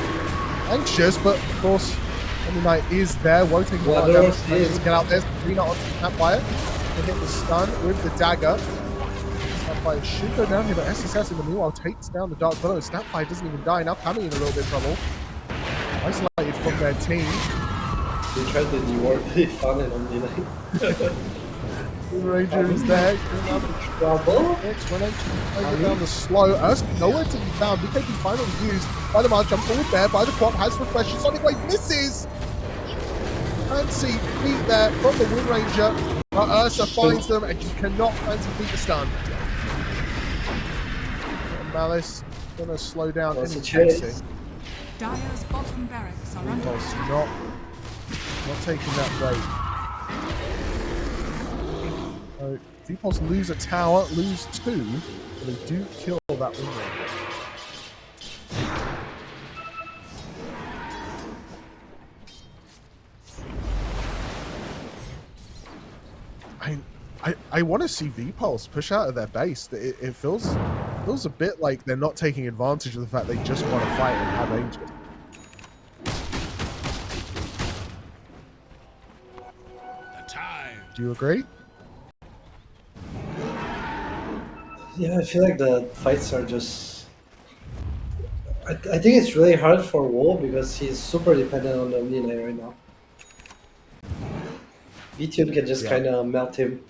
anxious, but of course, Omni Knight is there, won't take a lot of damage. Let's get out there. Sabrina on Snapfire. They hit the stun with the dagger. Snapfire should go down here, but SSS in the meanwhile takes down the Dark Billow. Snapfire doesn't even die, now coming in a little bit of trouble. Isolated from their team. They tried to reward the fun and Omni Knight. Ranger is there. Trouble? Next one entry down the slow. Ursk nowhere to be found. BKB finally used by the Mars. Jump forward there by the Quap. Has refreshed. Sonic Wave misses. Fancy beat there from the Wind Ranger. But Ursa finds them and you cannot fancy beat the stun. And Malice gonna slow down any chasing. Dire's bottom barracks are under Impulse attack. not taking that bait. Vpulse lose a tower, lose 2, but they do kill that Wind Ranger. I want to see Vpulse push out of their base. It feels a bit like they're not taking advantage of the fact they just want to fight and have angels. Do you agree? Yeah, I feel like the fights are just. I think it's really hard for Wo because he's super dependent on the Omni Knight right now. B-Tune can just Yeah. kind of melt him.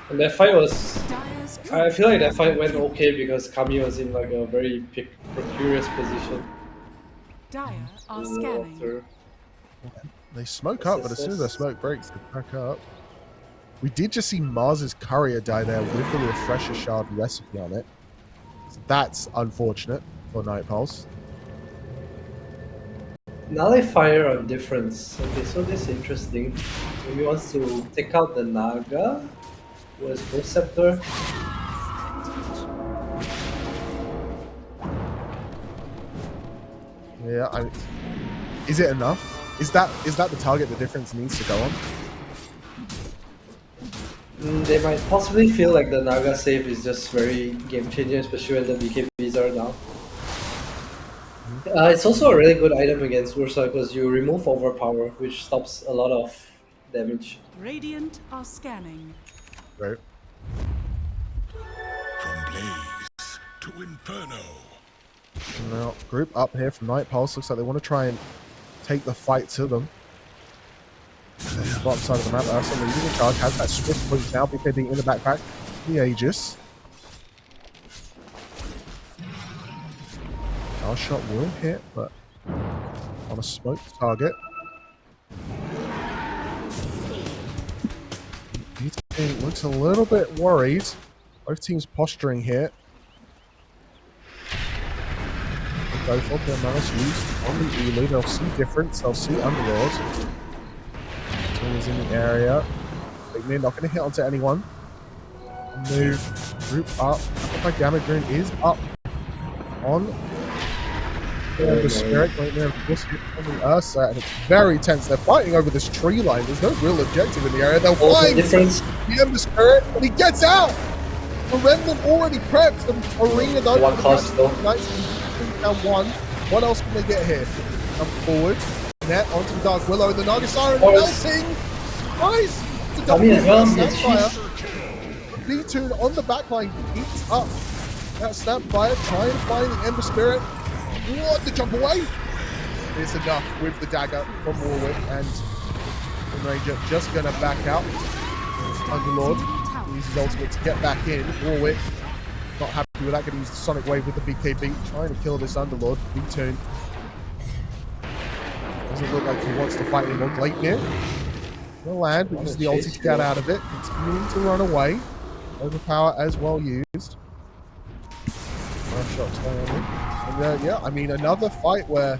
And that fight was. Dyer's I top feel like that has fight been went killed. okay because Kami was in like a very precarious position. Dire are scanning. After They smoke up, but as soon as their SSS. smoke breaks, they back up. We did just see Mars's courier die there with the refresher shard recipe on it. So that's unfortunate for Night Pulse. Now they fire on difference. Okay, so this is interesting. Maybe wants to take out the Naga. Was Ghost Scepter. Yeah, is it enough? Is that the target the difference needs to go on? They might possibly feel like the Naga save is just very game changing, especially when the BKBs are down. It's also a really good item against Ursa because you remove Overpower, which stops a lot of damage. Radiant are scanning. Right. From blaze to inferno. Now, group up here from Night Pulse. Looks like they want to try and take the fight to them. On the bottom side of the map, Ursa leading the charge, has that swift push now. BKB in the backpack. The Aegis. Our shot will hit, but on a smoked target. Each team looks a little bit worried. Both teams posturing here. Go for their managed use on the EEU. They'll see difference. They'll see Underlord. Is in the area. Big Moon not going to hit onto anyone. Move. Group up. Looks like damage rune is up on the Spirit. Right there, just hit on the Ursa, and it's very tense. They're fighting over this tree line. There's no real objective in the area. They'll find Difference. the Ember Spirit, and he gets out. The Remnant already prepped. The arena though. One cost though. Down one. What else can they get here? Come forward. Net onto the Dark Willow. The Naga Siren melting. Nice. It's a double Kami as well. Snapfire. B-Tune on the backline eats up that Snapfire. Trying to find the Ember Spirit. What? The jump away. It's enough with the dagger from Warwick, and the Ranger just going to back out. Underlord uses ultimate to get back in. Warwick not happy with that. Going to use the Sonic Wave with the BKB. Trying to kill this Underlord. B-Tune doesn't look like he wants to fight him on late here. He'll land, but uses the ulti to get out of it. Continuing to run away. Overpower as well used. Nice shots going on. And yeah, I mean, another fight where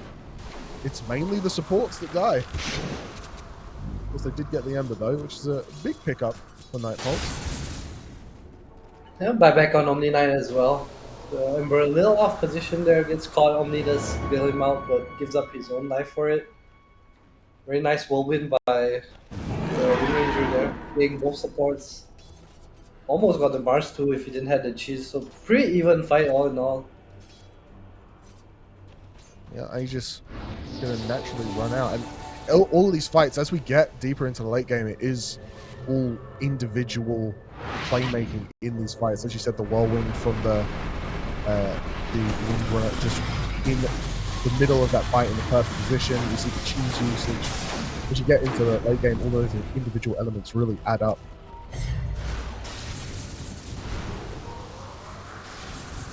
it's mainly the supports that die. Of course, they did get the Ember though, which is a big pickup for Night Pulse. Yeah, buyback on Omni Knight as well. Ember a little off position there, gets caught. Omni does bail him out, but gives up his own life for it. Very nice whirlwind by the Wind Ranger there, playing both supports. Almost got the bars too if he didn't have the cheese, so pretty even fight all in all. Yeah, Aegis going to naturally run out. And all of these fights, as we get deeper into the late game, it is all individual playmaking in these fights. As you said, the whirlwind from the wind runner just in the middle of that fight in the perfect position. You see the cheese usage. As you get into the late game, all those individual elements really add up.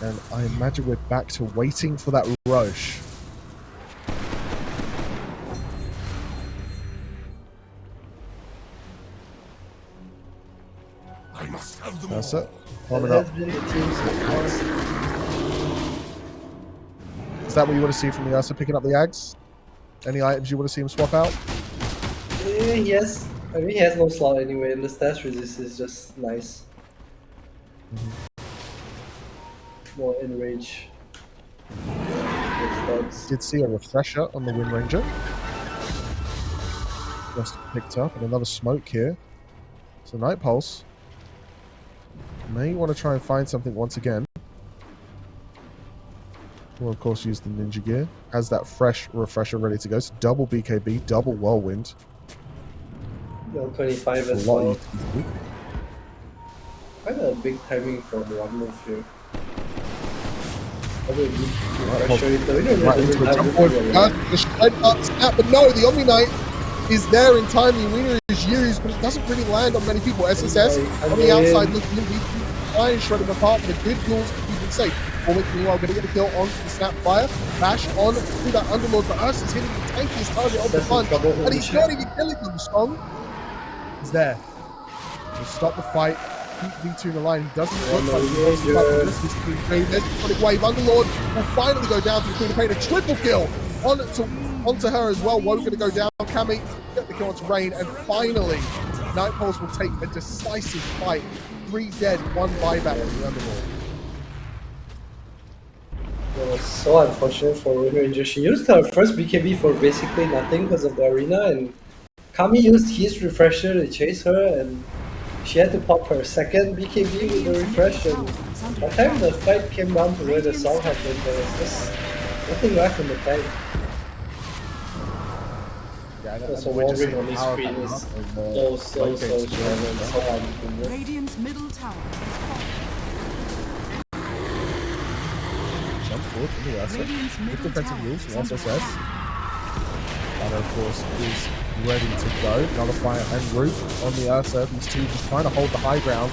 And I imagine we're back to waiting for that Roche. I must have them That's all. it. That Warming has up. been the team so far. Is that what you want to see from the Ursa picking up the Ags? Any items you want to see him swap out? He has, I mean, he has no slot anyway, and the stats resist is just nice. More enrage. Did see a refresher on the Wind Ranger. Just picked up, and another smoke here. So Night Pulse may want to try and find something once again. Will of course use the ninja gear. Has that fresh refresher ready to go. So double BKB, double whirlwind. L25 A as lot well. easier. Kind of a big timing from one move here. Probably need Right, pressure it. The winner Right doesn't into a have jump room forward. to go around. The shred up snap, but no, the Omni Knight is there in time. The winner is used, but it doesn't really land on many people. SSS on the outside looking in, try and shred him apart, but a good duels to keep him safe. Warwick meanwhile going to get a kill onto the Snapfire. Bash on through that Underlord, but Ursa's hitting the tankiest target of the That's in bunch, trouble. and he's not even killing them. Strong is there. To stop the fight, keep V2 in the line. He doesn't look like he wants to fight this. This is there's the Sonic Wave. Underlord will finally go down to the Queen of Pain. A triple kill onto her as well. Woe going to go down. Cammy get the kill onto Rain, and finally, Night Pulse will take a decisive fight. 3 dead, 1 buyback from the Underlord. It was so unfortunate for Wind Ranger. She used her first BKB for basically nothing because of the arena, and Kami used his refresher to chase her, and she had to pop her second BKB with the refresh, and by the time the fight came down to where the song happened, there was just nothing left in the tank. Yeah, There's and a we're wall just ring seeing on this power screen back is up of, so late game strong and so unbelievable. Radiant's middle tower is falling. Jump forward from the Ursa. Radiant's Good middle defensive tower moves is from under SSS. attack. Banner, of course, is ready to go. Nullifier and Root on the Ursa. These two just trying to hold the high ground.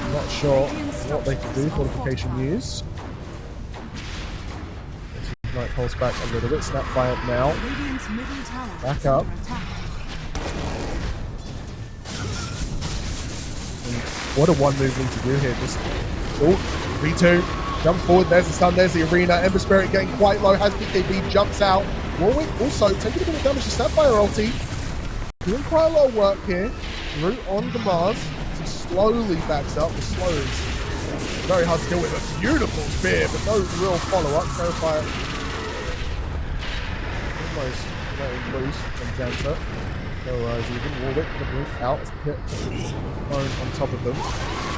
I'm not sure what they can do. Fortification used. Night Pulse back a little bit. Snapfire now. Radiant's middle tower Back is up. under attack. And what a one move need to do here. Just V2. Jump forward. There's the stun. There's the arena. Ember Spirit getting quite low. Has BKB. Jumps out. Warwick also taking a bit of damage to Snapfire ulti. Doing quite a lot of work here. Root on the Mars. He slowly backs up. The slow is very hard to deal with. A beautiful spear, but no real follow-up. Terrifier almost letting loose from Janta. No rise even. Warwick going to move out as Pit thrown on top of them.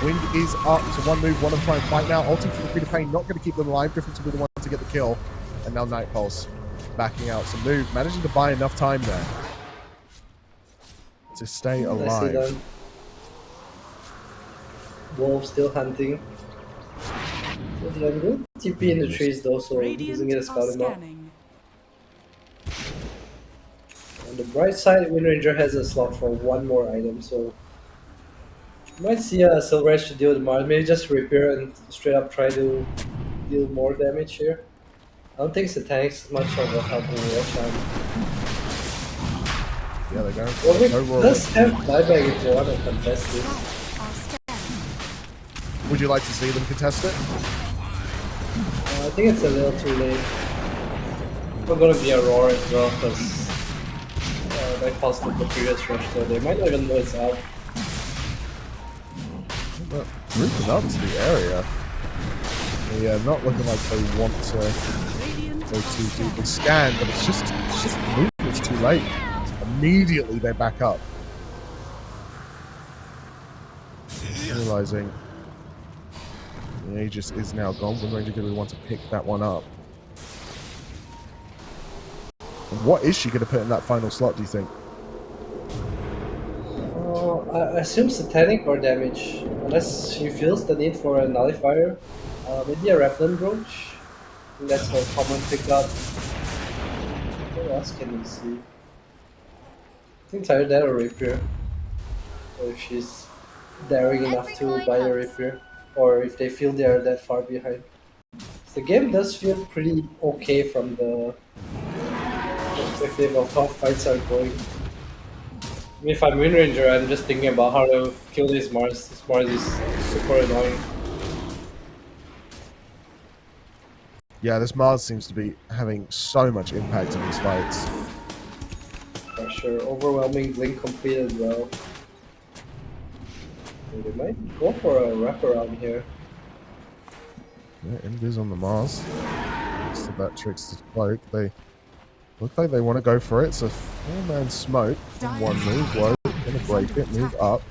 Wind is up to one move. Want to try and fight now. Ulti for the Queen of Pain. Not going to keep them alive. Different to be the one to get the kill. And now Night Pulse backing out. So move. Managing to buy enough time there to stay alive. Them. Wolf still hunting. Good TP in the trees though, so using it as Radiant are scouting out. scanning. On the bright side, Wind Ranger has a slot for one more item, so you might see a Silver Edge to deal with Mars. Maybe just repair and straight up try to deal more damage here. I don't think Satanic's much of a help in watch. Yeah, they're going for Well, we no roll. does have buyback if they want to contest this. Are scanning. Would you like to see them contest it? I think it's a little too late. We're gonna be a roar as well because they passed the previous rush, so they might not even know it's out. But moving up to the area. Yeah, not looking like they want to Radiant go are too deep scanning. and scan, but it's just moving. It's too late. Immediately they back up, realizing the Aegis is now gone. Wind Ranger going to want to pick that one up. And what is she going to put in that final slot, do you think? I assume Satanic or damage, unless she feels the need for a nullifier. Maybe a Revenant Brooch. I think that's her common pickup. What else can we see? I think it's either that or Rapier. Or if she's daring enough to buy a Rapier. Or if they feel they are that far behind. The game does feel pretty okay from the perspective of how fights are going. I mean, if I'm Wind Ranger, I'm just thinking about how to kill this Mars. This Mars is super annoying. Yeah, this Mars seems to be having so much impact on these fights. For sure. Overwhelming blink completed well. They might go for a wraparound here. Yeah, Invis on the Mars. So that tricks the cloak. They look like they want to go for it. It's a 4-man smoke in one move. Whoa, gonna break it, move up.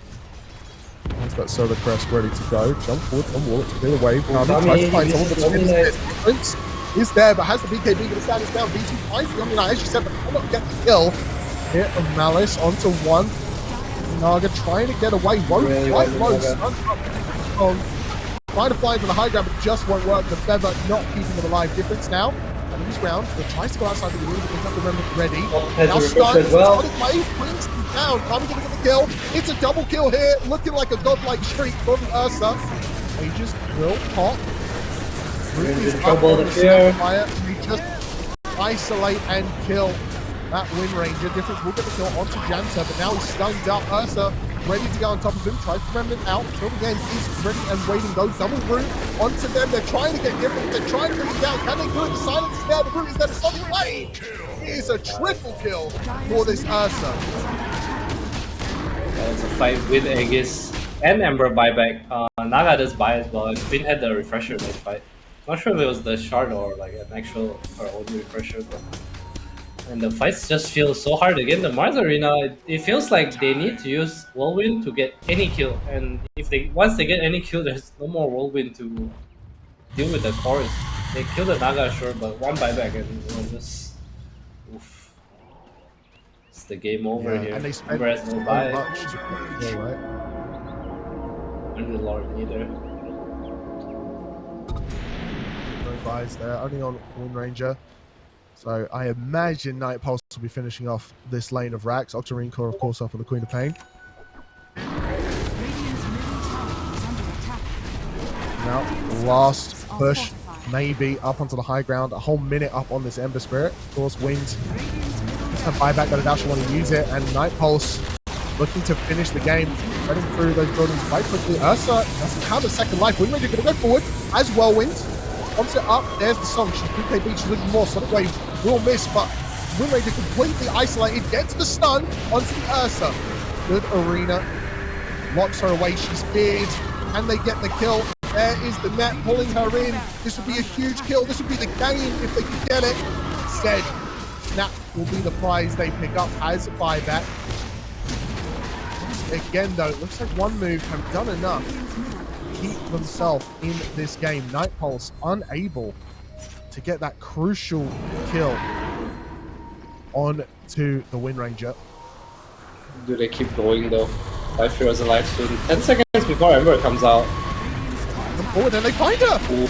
Has that Solar Crest ready to go. Jump forward from Warwick to clear the wave. Now tries to find someone, but difference is there, but has the BKB going to stand us down? V2 finds the Omni Knight, as you said, but cannot get the kill. hit of Malice onto one. Naga trying to get away, won't Really quite well, low. Naga. Trying to fly into the high ground, but just won't work. The feather not keeping them alive. Difference now. And this round, it tries to go outside the room, but they've got the remnant ready. Has Now a refresh as well. brings them down. Probably going to get the kill. It's a double kill here, looking like a godlike streak from Ursa. Aegis will pop. We're in Ruby's up trouble on to the fear. fire. They just isolate and kill that Wind Ranger. Difference will get the kill onto Janta, but now he's stunned up. Ursa ready to go on top of him, tries to remnant out. Till again is ready and waiting. Goes double root onto them. They're trying to get different. They're trying to bring it down. Can they do it? The silence is there. The root is there to stop the play. It is a triple kill for this Ursa. That was a fight with Aegis and Ember buyback. Naga does buy as well. Finn had the refresher in that fight. Not sure if it was the shard or like an actual or only refresher, but. And the fights just feel so hard again. The Mars Arena, it feels like they need to use Whirlwind to get any kill. And if they once they get any kill, there's no more Whirlwind to deal with the chorus. They kill the Naga, sure, but one buyback and just oof. It's the game over here. And they spent Ember has so no buy. much to get the kill, right? Underlord neither. No buys there, only on Wind Ranger. So I imagine Night Pulse will be finishing off this lane of racks. Octarine Core, of course, up on the Queen of Pain. Radiant's middle tower is under attack. Now, last push, maybe up onto the high ground. A whole minute up on this Ember Spirit. Of course, Wind a buyback, but Dash want to use it. And Night Pulse looking to finish the game, running through those buildings quite quickly. Ursa doesn't have a second life. Wind Ranger going to go forward as well. Wind wants it up. There's the song. She's BKB. She's looking more. Sonic Wave will miss, but Wind Ranger completely isolated. Gets the stun onto the Ursa. Good arena. Locks her away. She's speared. And they get the kill. There is the net pulling her in. This would be a huge kill. This would be the game if they could get it. Instead, Snap will be the prize they pick up as a buyback. Again, though, it looks like one move have done enough to keep themselves in this game. Night Pulse unable to get that crucial kill on to the Wind Ranger. Do they keep going though? Life Heroes alive soon. 10 seconds before Ember comes out. Come forward and they find her. Ooh,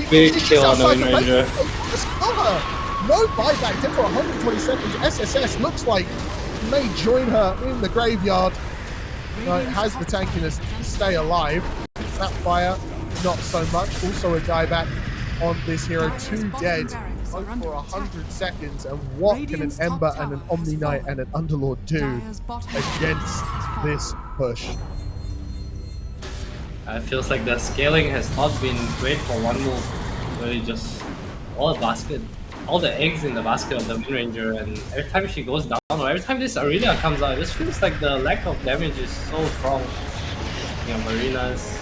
big kill on the Wind Ranger. Just kill her. No buyback. 10 for 120 seconds. SSS looks like may join her in the graveyard. No, it has the tankiness to stay alive. That fire, not so much. Also a guy back on this hero. 2 dead. Both for 100 seconds. And what can an Ember and an Omni Knight and an Underlord do against this push? It feels like the scaling has not been great for one move. Really just all the basket, all the eggs in the basket of the Wind Ranger, and every time she goes down or every time this arena comes out, it just feels like the lack of damage is so strong. You know, Marinas.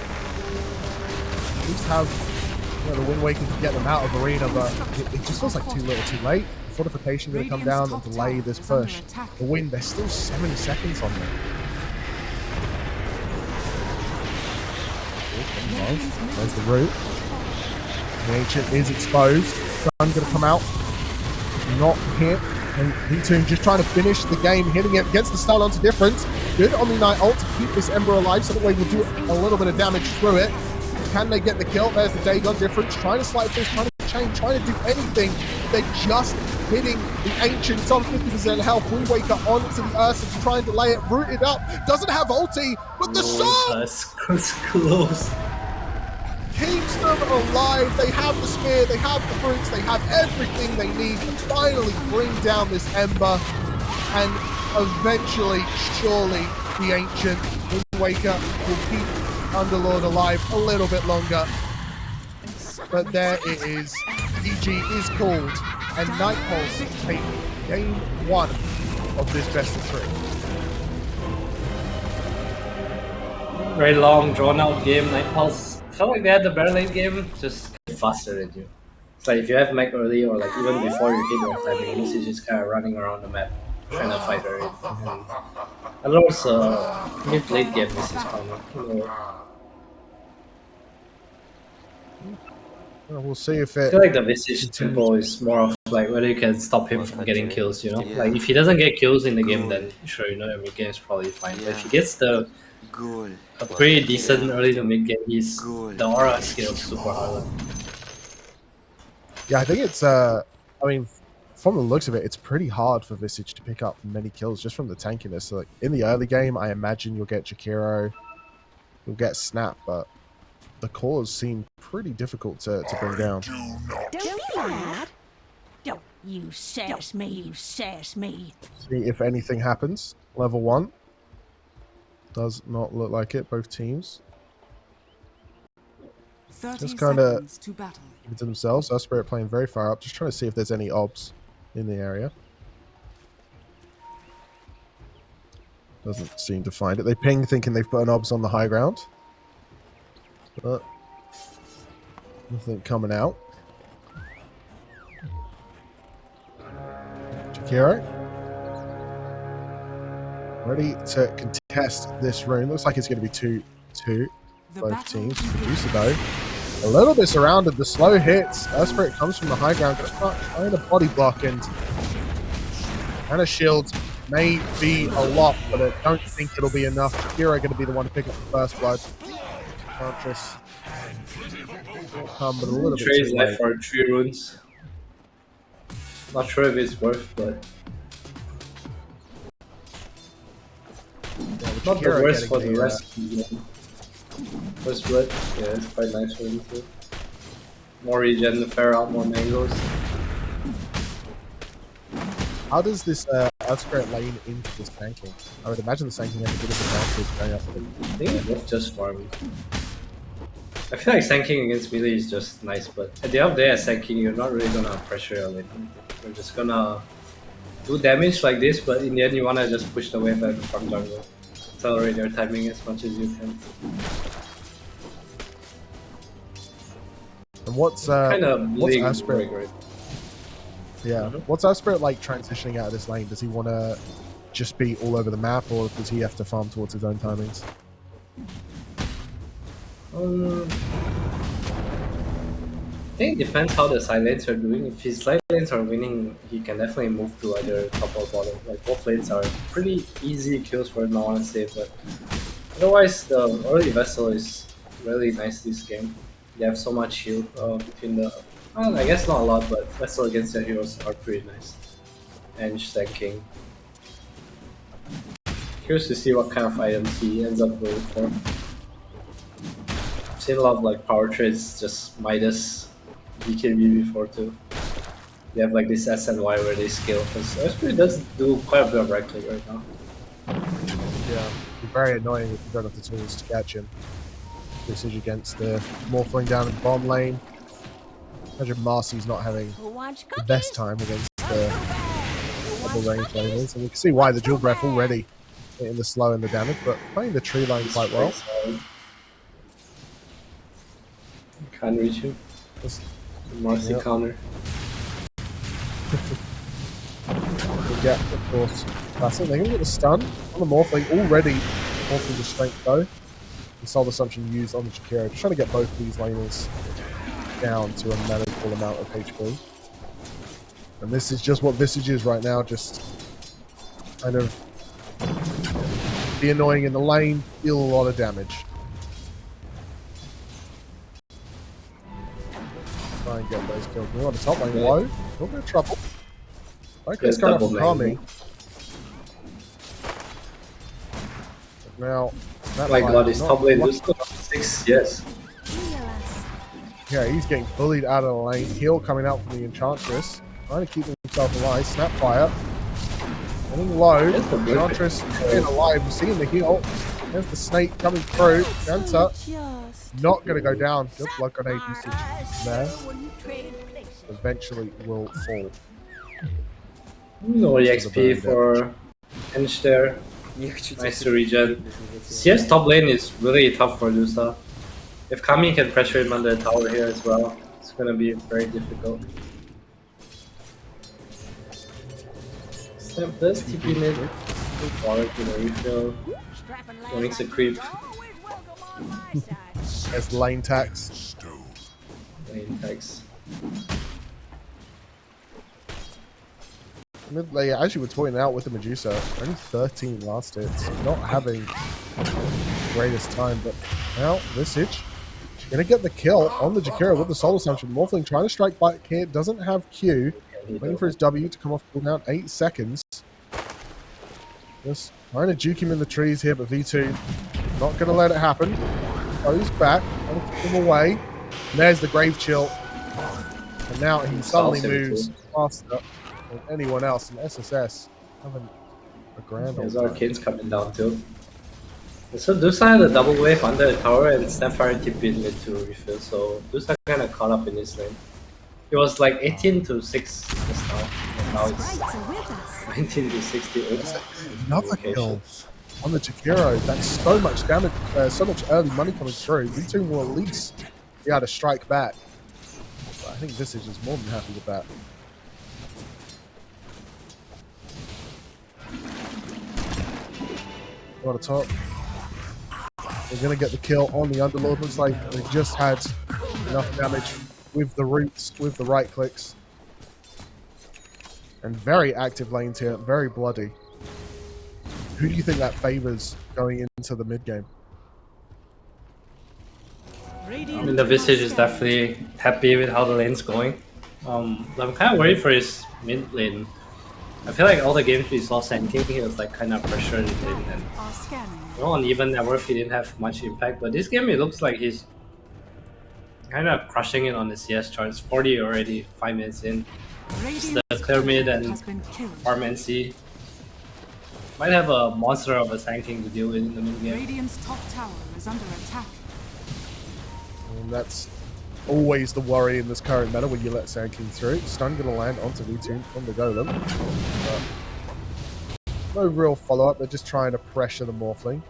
At least have the Wind Waker to get them out of arena, but it just feels like too little too late. Fortification going to come down and delay this push. The Wind, there's still 70 seconds on them. There's the root. The Ancient is exposed. Sun going to come out. Not hit. And V2 just trying to finish the game, hitting it against the stun onto difference. Good Omni Knight ult to keep this Ember alive, so that way we'll do a little bit of damage through it. Can they get the kill? There's the Dagon difference. Trying to slide fish, trying to chain, trying to do anything. They're just hitting the Ancients on 50% health. Wind Waker onto the Ursa to try and delay it. Rooted up. Doesn't have ulti, but the song That's close. keeps them alive. They have the spear, they have the fruits, they have everything they need to finally bring down this Ember. And eventually, surely, the Ancient Wind Waker will keep Underlord alive a little bit longer. But there it is. EG is called, and Night Pulse take game 1 of this best of 3. Very long, drawn out game. Night Pulse felt like they had the better late game, just faster than you. It's like if you have mech early or like even before you hit your timing, you just kind of running around the map trying to fight her. And also, mid late game this is common. Well, we'll see if I it feel like the Visage tempo is more of like whether you can stop him from getting kills, you know? Like if he doesn't get kills in the game, then sure, you know, the mid game is probably fine. But if he gets a pretty decent early to mid game, the aura scales super hard. Yeah, I think it's I mean, from the looks of it, it's pretty hard for Visage to pick up many kills just from the tankiness. So like in the early game, I imagine you'll get Jakiro, you'll get Snap, but the cores seem pretty difficult to bring down. Don't be mad. Don't you sass me, you sass me. See if anything happens. Level 1. Does not look like it, both teams. 30 Just kinda- seconds to battle. Keep it to themselves. Our Spirit playing very far up, just trying to see if there's any obs in the area. Doesn't seem to find it. They ping thinking they've put an obs on the high ground. But nothing coming out. Jakiro. Ready to contest this room. Looks like it's going to be 2-2. The Both battle teams. begins. Producer though. A little bit surrounded. The slow hits. Spirit comes from the high ground. Gonna start trying to body block and a shield may be a lot, but I don't think it'll be enough. Jakiro going to be the one to pick up the first blood. Enchantress will come, but a little bit Trey's too left late. for 3 runes. Not sure if it's worth, but Yeah, with not the Jakiro worst getting for the the, rest of the game. First blood, yeah, it's quite nice for him too. More regen, fair out, more mangoes. How does this Spirit lane into this tanking? I would imagine the tanking has a bit of advantage going up. I think it's both just farming. I feel like tanking against melee is just nice, but at the end of the day, as tanking, you're not really gonna pressure your lane. You're just gonna do damage like this, but in the end, you wanna just push the wave and farm jungle. Accelerate your timing as much as you can. And what's Kind of bleeding our Spirit? right? Yeah. What's our Spirit like transitioning out of this lane? Does he want to just be all over the map, or does he have to farm towards his own timings? I think it depends how the side lanes are doing. If his side lanes are winning, he can definitely move to either top or bottom. Like both lanes are pretty easy kills for him, I want to say, but otherwise the early vessel is really nice this game. They have so much shield between the... Well, I guess not a lot, but vessel against their heroes are pretty nice. And King. Curious to see what kind of items he ends up going for. I've seen a lot of like power trades, just Midas, BKB before too. They have like this SNY where they scale, because SP does do quite a bit of right click right now. Yeah. It'd be very annoying if you don't have the tools to catch him. This is against the Morphling down in the bottom lane. Imagine Marcy's not having Who wants the cookies? best time against the double range laners. And you can see why the dual breath already hitting the slow and the damage, but playing the tree line quite well. Can't reach him. Just Marcy Yep. counter. We'll get, of course, classic. They're going to get the stun on the Morphling already. Morphling the strength though. The Soul Assumption used on the Jakiro. Just trying to get both these laners down to a manageable amount of HP. And this is just what Visage is right now. Just kind of be annoying in the lane, deal a lot of damage. Try and get those kills. We're on the top lane low. A little bit of trouble. Okay, it's Yes, going up double from Kami. lane. Now, that My fight god, is his not top lane lucky. is 6, yes. Yeah, he's getting bullied out of the lane. Heal coming out from the Enchantress. Trying to keep himself alive. Snapfire. Getting low. That's the blue. Enchantress staying alive. We're seeing the heal. There's the snake coming through. Ganta not going to go down. Good luck on usage there. Eventually will fall. No XP for Ench there. Nice to regen. CS top lane is really tough for Lusa. If Kami can pressure him on the tower here as well, it's gonna be very difficult. Snap does TP mid. Water to the refill. Wanting to creep. There's lane tax. Stone. Lane tags. Mid laner, as you were pointing out with the Medusa, only 13 last hits, not having the greatest time, but now Visage gonna get the kill on the Jakiro with the Soul Assumption. Morphling trying to strike back here, doesn't have Q, waiting for his W to come off cooldown, 8 seconds. Just trying to juke him in the trees here, but V2 not gonna let it happen. Goes back, trying to keep him away. And there's the Grave Chill. And now he suddenly moves faster than anyone else. And SSS having a grand old There's time. Arcane's coming down too. So Dusa had a double wave under the tower and Snapfire TP in mid to refill, so Dusa kind of caught up in this lane. It was like 18 to 6 just now, and now it's Sprites are with us. 19 to 60. Oops. Another kill on the Jakiro. That's so much damage, so much early money coming through. V2 will at least be able to strike back. But I think Visage is more than happy with that. On the top. They're going to get the kill on the Underlord. Looks like they just had enough damage with the roots, with the right clicks. And very active lanes here, very bloody. Who do you think that favors going into the mid game? I mean, the Visage is definitely happy with how the lane's going. I'm kind of worried for his mid lane. I feel like all the games we saw Sandking, he was like kind of pressured in lane, and Are scanning. on even net worth he didn't have much impact. But this game it looks like he's kind of crushing it on the CS charts. 40 already, 5 minutes in. Radiant's The clear mid and has been killed. farm NC. Might have a monster of a Sandking to deal with in the mid game. Radiant's top tower is under attack. And that's always the worry in this current meta when you let Sand King through. Stun going to land onto V2 from the Golem. But no real follow-up. They're just trying to pressure the Morphling.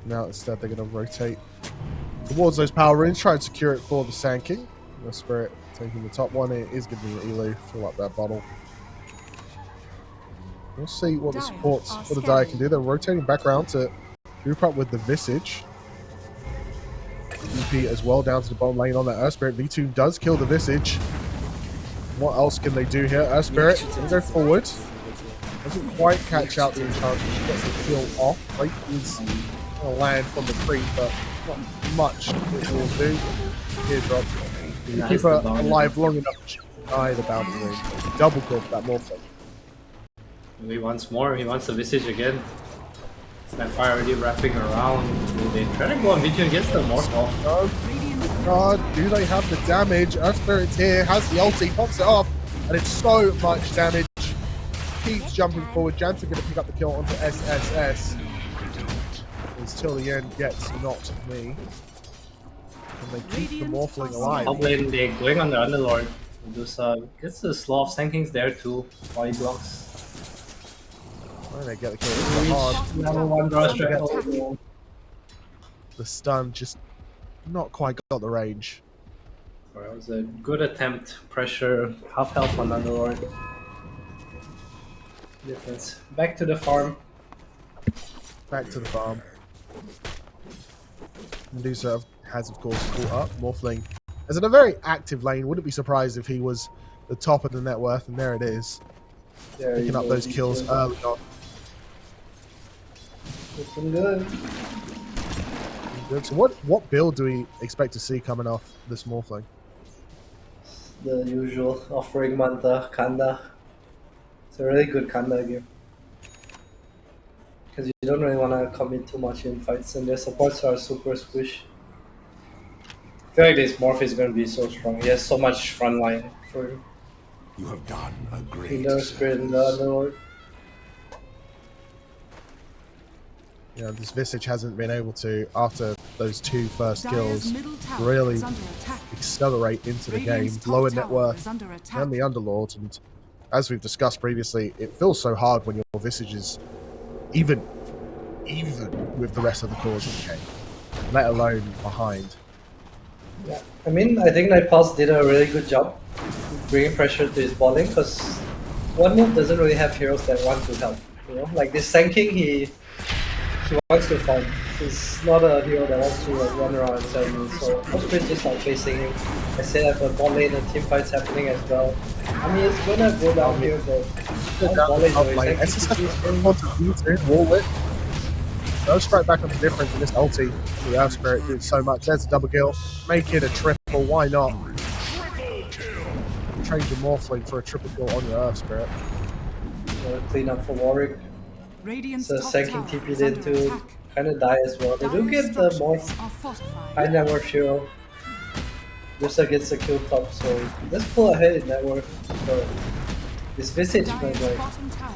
Now instead they're going to rotate towards those power runes, try and secure it for the Sand King. The Spirit taking the top one. It is going to be an Elu. Fill up that bottle. We'll see what the supports for the Dire can do. They're rotating back around to group up with the Visage. EP as well down to the bottom lane on that Earth Spirit. V2 does kill the Visage. What else can they do here? Earth Spirit will go forward. Doesn't quite catch out the enchantment. She gets the kill off. Blake is going to land from the creep, but not much it will do. Teardrop. If you keep her alive long enough, she will die the bounty ring. Double kill for that Morphling. He wants more, he wants the Visage again. Snapfire already wrapping around. Will they try to go on V2 against the Morphle? God, do they have the damage? Earth Spirit's here, has the ulti, pops it off, and it's so much damage. Keeps jumping forward. Jansen going to pick up the kill onto SSS. Until the end gets not me. And they keep the Morphling alive. Top lane, they're going on the Underlord. Gets the slow of Sanking's there too, while he blocks. And they get the kill. It's hard. Level 1 draw strike. The stun just not quite got the range. It was a good attempt. Pressure, half health on Underlord. Difference. Back to the farm. Back to the farm. Medusa has, of course, caught up. Morphling is in a very active lane. Wouldn't be surprised if he was the top of the net worth, and there it is. There Picking up those kills early on. Looking good. Good. So what build do we expect to see coming off this Morphling? The usual offering Manta, Kanda. It's a really good Kanda game. Because you don't really want to commit too much in fights, and their supports are super squish. I feel like this Morph is going to be so strong. He has so much front line for him. You have done a great Inner Spirit and the Underlord. You know, this Visage hasn't been able to, after those two first Dire's kills, middle tower really is under attack. accelerate into the game. Radiant's top Lower net tower worth is under attack. and the Underlord. And as we've discussed previously, it feels so hard when your Visage is even with the rest of the cores of the game, let alone behind. Yeah, I mean, I think Nightpulse did a really good job bringing pressure to his bowling because one move doesn't really have heroes that want to help. You know, like this Sand King, he wants to farm. is not a hero that wants to like, run around and tell me, so I was pretty just like facing him. I said I have a bot lane and team fights happening as well. I mean, it's gonna go down here, but bot lane though, Like, it's SSS actually wants to V2, wall it. Goes straight back on the difference in this ulti. The Earth Spirit did so much. There's a double kill. Make it a triple. Why not? Trade your Morphling for a triple kill on your Earth Spirit. clean up for Warwick. So second TP did to kind of die as well. They do get the most high net worth hero. Lusa gets a kill top, so let's pull ahead in net worth. But this Visage, man, like,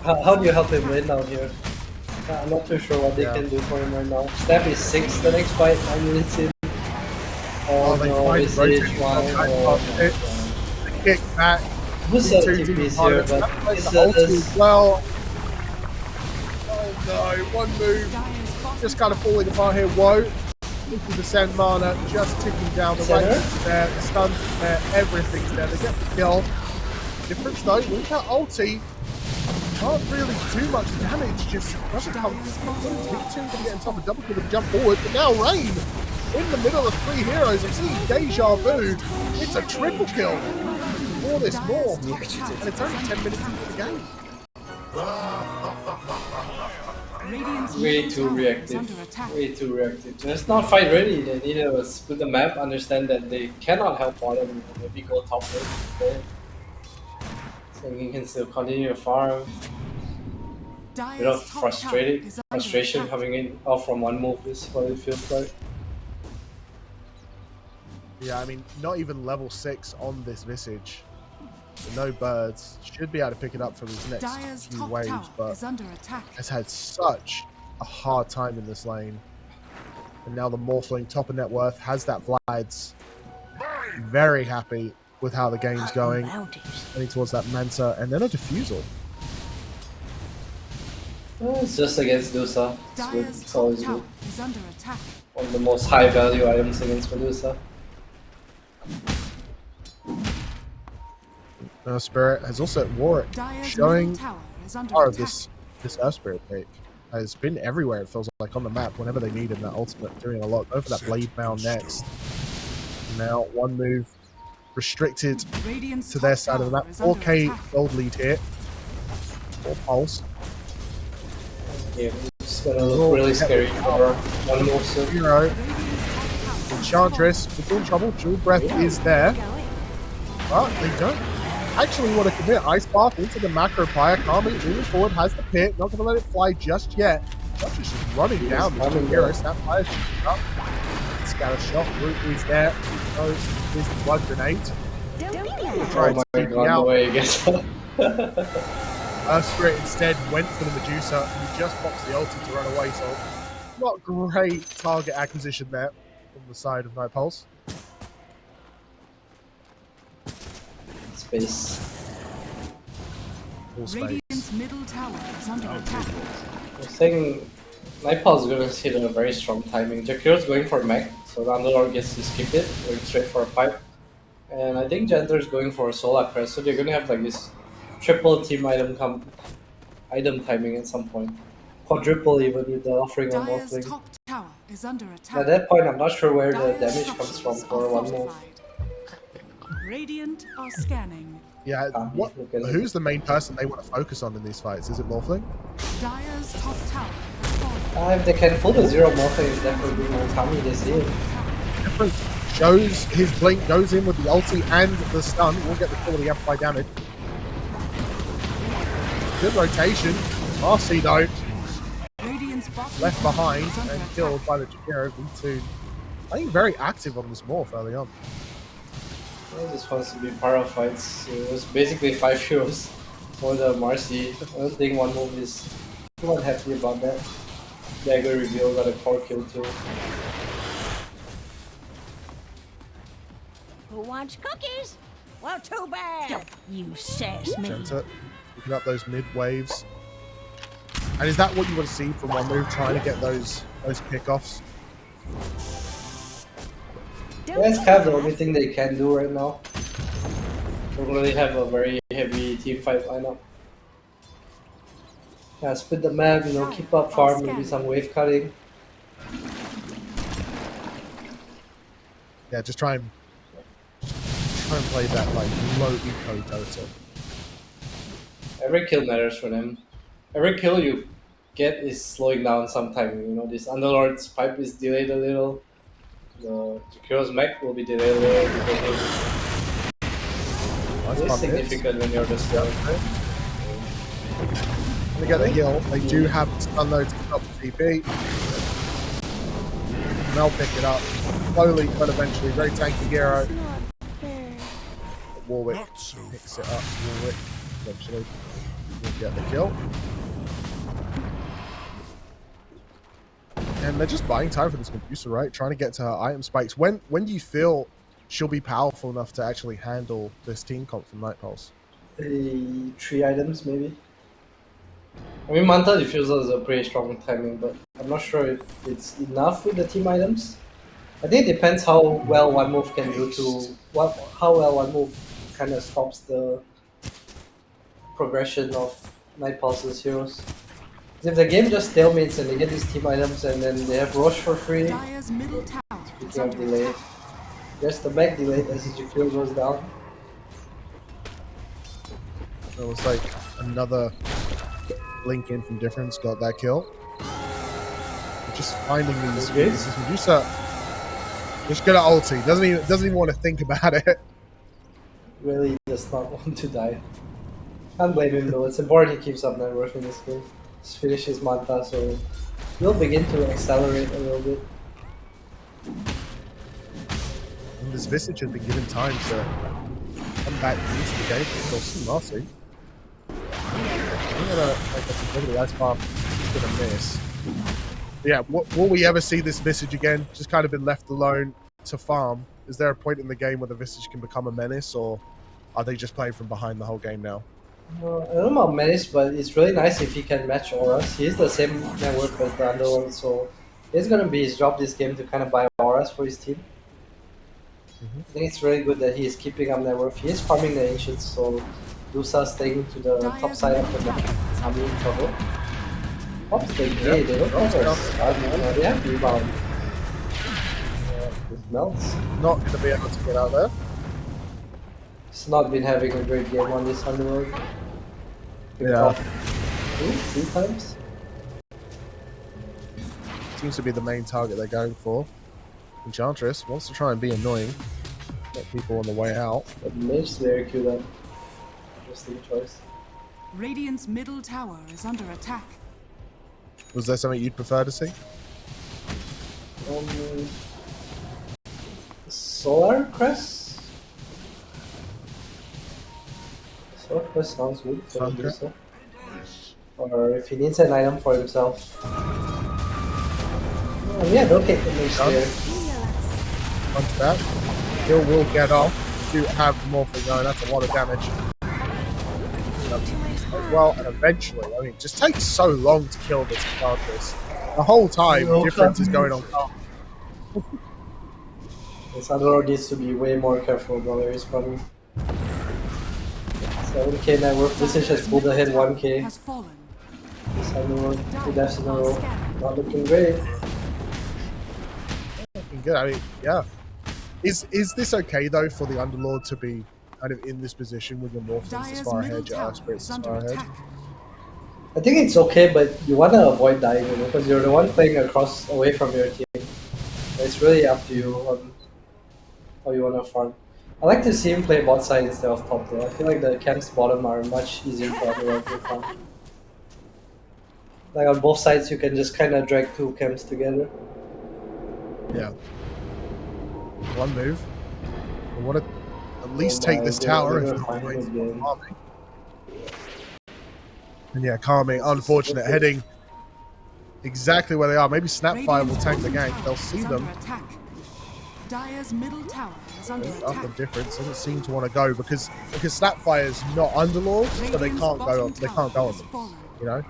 how do you help him win down here? I'm not too sure what they can do for him right now. Stab is 6, the next fight, 9 minutes in. Oh no, Visage, wow. The kick back. Lusa TP's here, but it's as well. Oh no, one move. Just kind of falling apart here. Woe. 50% mana, just ticking down the range there, the stuns there, everything's there. They get the kill. Difference though, with that ulti, can't really do much damage, just doesn't come. T2 can get on top of double kill and jump forward, but now Rain in the middle of 3 heroes. I'm seeing Deja Vu. It's a triple kill for this more, and it's only 10 minutes into the game. Way too reactive. Way too reactive. Just not fight ready. They need to split the map, understand that they cannot help bottom, maybe go top lane instead. So he can still continue to farm. Bit of frustration coming in from one move is what it feels like. Yeah, I mean, not even level 6 on this Visage. No birds. Should be able to pick it up for these next few waves, but has had such a hard time in this lane. And now the Morphling, top of net worth, has that Vlad's. Very happy with how the game's going. Heading towards that Manta, and then a Diffusal. It's just against Medusa. It's good. It's always good. One of the most high value items against Medusa. Spirit has also Warwick showing power of this Earth Spirit pick. Has been everywhere, it feels like, on the map whenever they need him. That ultimate doing a lot. Go for that Blade Mound next. Now one move restricted to their side of the map. 4k gold lead here. 4 pulse. Yeah, it's gonna look really scary for one more soon. Hero. Enchantress, it's in trouble. Jewel Breath is there. But they don't actually want to commit. Ice Bath into the macro player. Calmly moving forward, has the pit. Not going to let it fly just yet. Enchantress just running down this hero. Snap fire shooting up. Scatter shot. Root is there. Goes is the blood grenade. Oh my god, the way he gets up. Earth Spirit instead went for the Medusa. He just pops the ulti to run away, so not great target acquisition there on the side of No Pulse. Space. Full space. Middle tower is under attack. I was saying Nightpulse is going to hit a very strong timing. Jakiro's going for mech, so the Underlord gets to skip it, going straight for a pipe. And I think Jantler's going for a Solar Crest, so they're going to have like this triple team item timing at some point. Quadruple even with the offering of Morphling. At that point, I'm not sure where the damage comes from for one move. Radiant are scanning. Yeah, who's the main person they want to focus on in these fights? Is it Morphling? Dire's top tower. If they can pull the zero Morphling, it's definitely more Kami this year. Different shows his blink, goes in with the ulti and the stun. We'll get the quality amplify damage. Good rotation. Marcy though, left behind and killed by the Jakiro V2. I think very active on this morph early on. He just wants to be part of fights. It was basically 5 heroes for the Marcy. I don't think one move is too unhappy about that. Dagger reveal got a core kill too. Who wants cookies? Well, too bad. Don't you sass me. Genta picking up those mid waves. And is that what you want to see from one move, trying to get those pickoffs? Yeah, it's kind of the only thing they can do right now. Don't really have a very heavy team fight lineup. Yeah, split the map, keep up farm, maybe some wave cutting. Yeah, just try and play that like low eco Dota. Every kill matters for them. Every kill you get is slowing down some time. You know, this Underlord's pipe is delayed a little. The Jakiro's mech will be delayed a little because Nice it is pump hits. significant when you're the slow. They get the heal. They do have the stun though to stop the TP. And they'll pick it up slowly, but eventually. Very tanky hero. Warwick Not so picks it up. Warwick eventually will get the kill. And they're just buying time for this Medusa, right? Trying to get to her item spikes. When do you feel she'll be powerful enough to actually handle this team comp from Night Pulse? 3 items maybe. I mean, Manta Diffusal is a pretty strong timing, but I'm not sure if it's enough with the team items. I think it depends how well one move can do to how well one move kind of stops the progression of Night Pulse's heroes. 'Cause if the game just stalemates and they get these team items and then they have Roche for free, Dire's middle tower is speaking of under delay, attack. there's the back delay as his Jakiro goes down. It was like another link in from difference, got that kill. Just finding these Yes. this Medusa. Just gonna ulti. Doesn't even want to think about it. Really does not want to die. Can't blame him though, it's important he keeps up net worth in this game. Just finish his Manta, so he'll begin to accelerate a little bit. And this Visage has been given time to come back into the game. They'll see Marcy. I'm gonna make a completely ice bomb. He's gonna miss. Yeah, will we ever see this Visage again? Just kind of been left alone to farm. Is there a point in the game where the Visage can become a menace, or are they just playing from behind the whole game now? I don't know about Menace, but it's really nice if he can match auras. He's the same net worth as the Underworld, so it's gonna be his job this game to kind of buy auras for his team. I think it's really good that he is keeping up net worth. He is farming the Ancients, so Lusa staying to the top side of the map. I'm in trouble. Pops the gate, they don't cover us. They have rebound. It melts. Not going to be able to get out there. He's not been having a great game on this Underworld. Picked Yeah. off 3 times. Seems to be the main target they're going for. Enchantress wants to try and be annoying. Get people on the way out. But Mage Slayer Q that. Interesting choice. Radiant's middle tower is under attack. Was there something you'd prefer to see? Solar Crest? Solar Crest sounds good for Sounds him to do so. Or if he needs an item for himself. Oh, yeah, don't take the Mage Slayer. Punch that. Kill will get off. Do have Morphing going, that's a lot of damage. As well, and eventually, I mean, it just takes so long to kill this Enchantress. The whole time, difference is going on. This Underlord needs to be way more careful while he's running. 7k net worth. This is just pulled ahead 1k. Has fallen. This Underlord, 2 deaths in a row. Not looking great. Looking good. I mean, yeah. Is this okay though for the Underlord to be kind of in this position with your Morphings as Dire's far middle ahead, your tower Earth Spirits is as under far ahead? attack. I think it's okay, but you want to avoid dying, you know, because you're the one playing across away from your team. It's really up to you on how you want to farm. I like to see him play bot side instead of top though. I feel like the camps bottom are much easier for everyone to farm. Like on both sides, you can just kind of drag 2 camps together. Yeah. One move. I want to at least Oh take my, this they're tower gonna if find we're it again. farming. And yeah, Calming, unfortunate, heading exactly where they are. Maybe Snapfire will tank the gank. They'll see is them. under attack. Dire's middle tower is under Up attack. and difference doesn't seem to want to go because Snapfire is not Underlord, so they Radiant's can't go. bottom They tower can't go on has them. fallen. You know.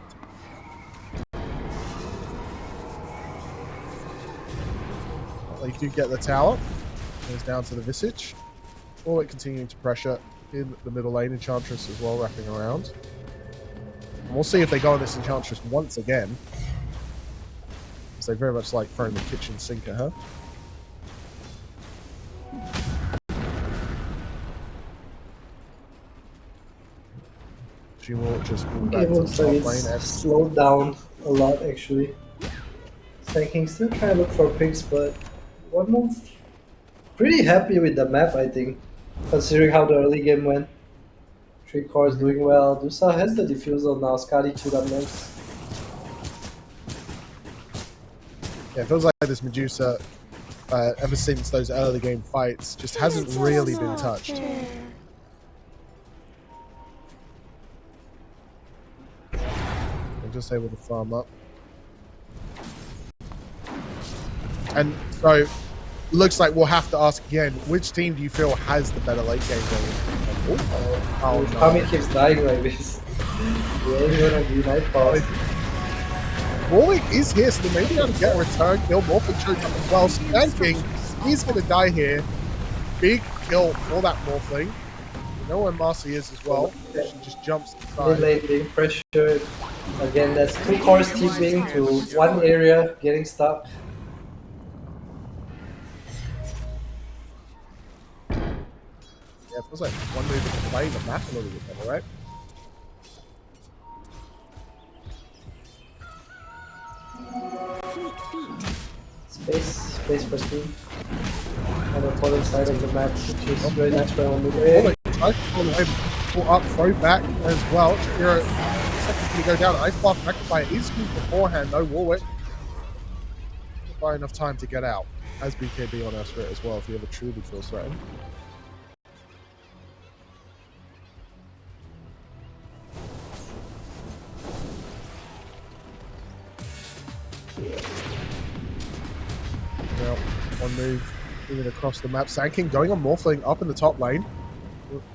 They do get the tower. Goes down to the Visage. Warwick continuing to pressure in the middle lane. Enchantress as well, wrapping around. And we'll see if they go on this Enchantress once again. Because they very much like throwing the kitchen sink at her. She will just move Okay, back to the looks like top lane. it's And slowed down a lot actually. Sand King still trying to look for picks, but one move. Pretty happy with the map, I think, considering how the early game went. Three cores doing well. Dusa has the defusal now. Skadi chewed up next. yeah, it feels like this Medusa, ever since those early game fights, just hasn't really been touched. I'm just able to farm up. And so, looks like we'll have to ask again, which team do you feel has the better late game going? Oh, If no. Kami keeps dying like this, we ain't gonna be night pause. Warwick is here, so they may be able to get a return kill. Morphling showing up as well. Sand King, he's going to die here. Big kill for that Morphling. You know where Marcy is as well. She just jumps Mid inside. lane being pressured. Again, that's two cores TPing to one area, getting stuck. Yeah, it feels like one move to play the map a little bit better, right? Space for speed. On the opponent's side of the map, which is very nice for our mid lane. Tries to pull away, pull up, throw back as well. Shakira, second to go down. Ice Path Rectify is used beforehand, though. Warwick doesn't buy enough time to get out. Has BKB on us for it as well if he ever truly feels threatened. Well, one move, moving across the map. Sand King going on Morphling up in the top lane.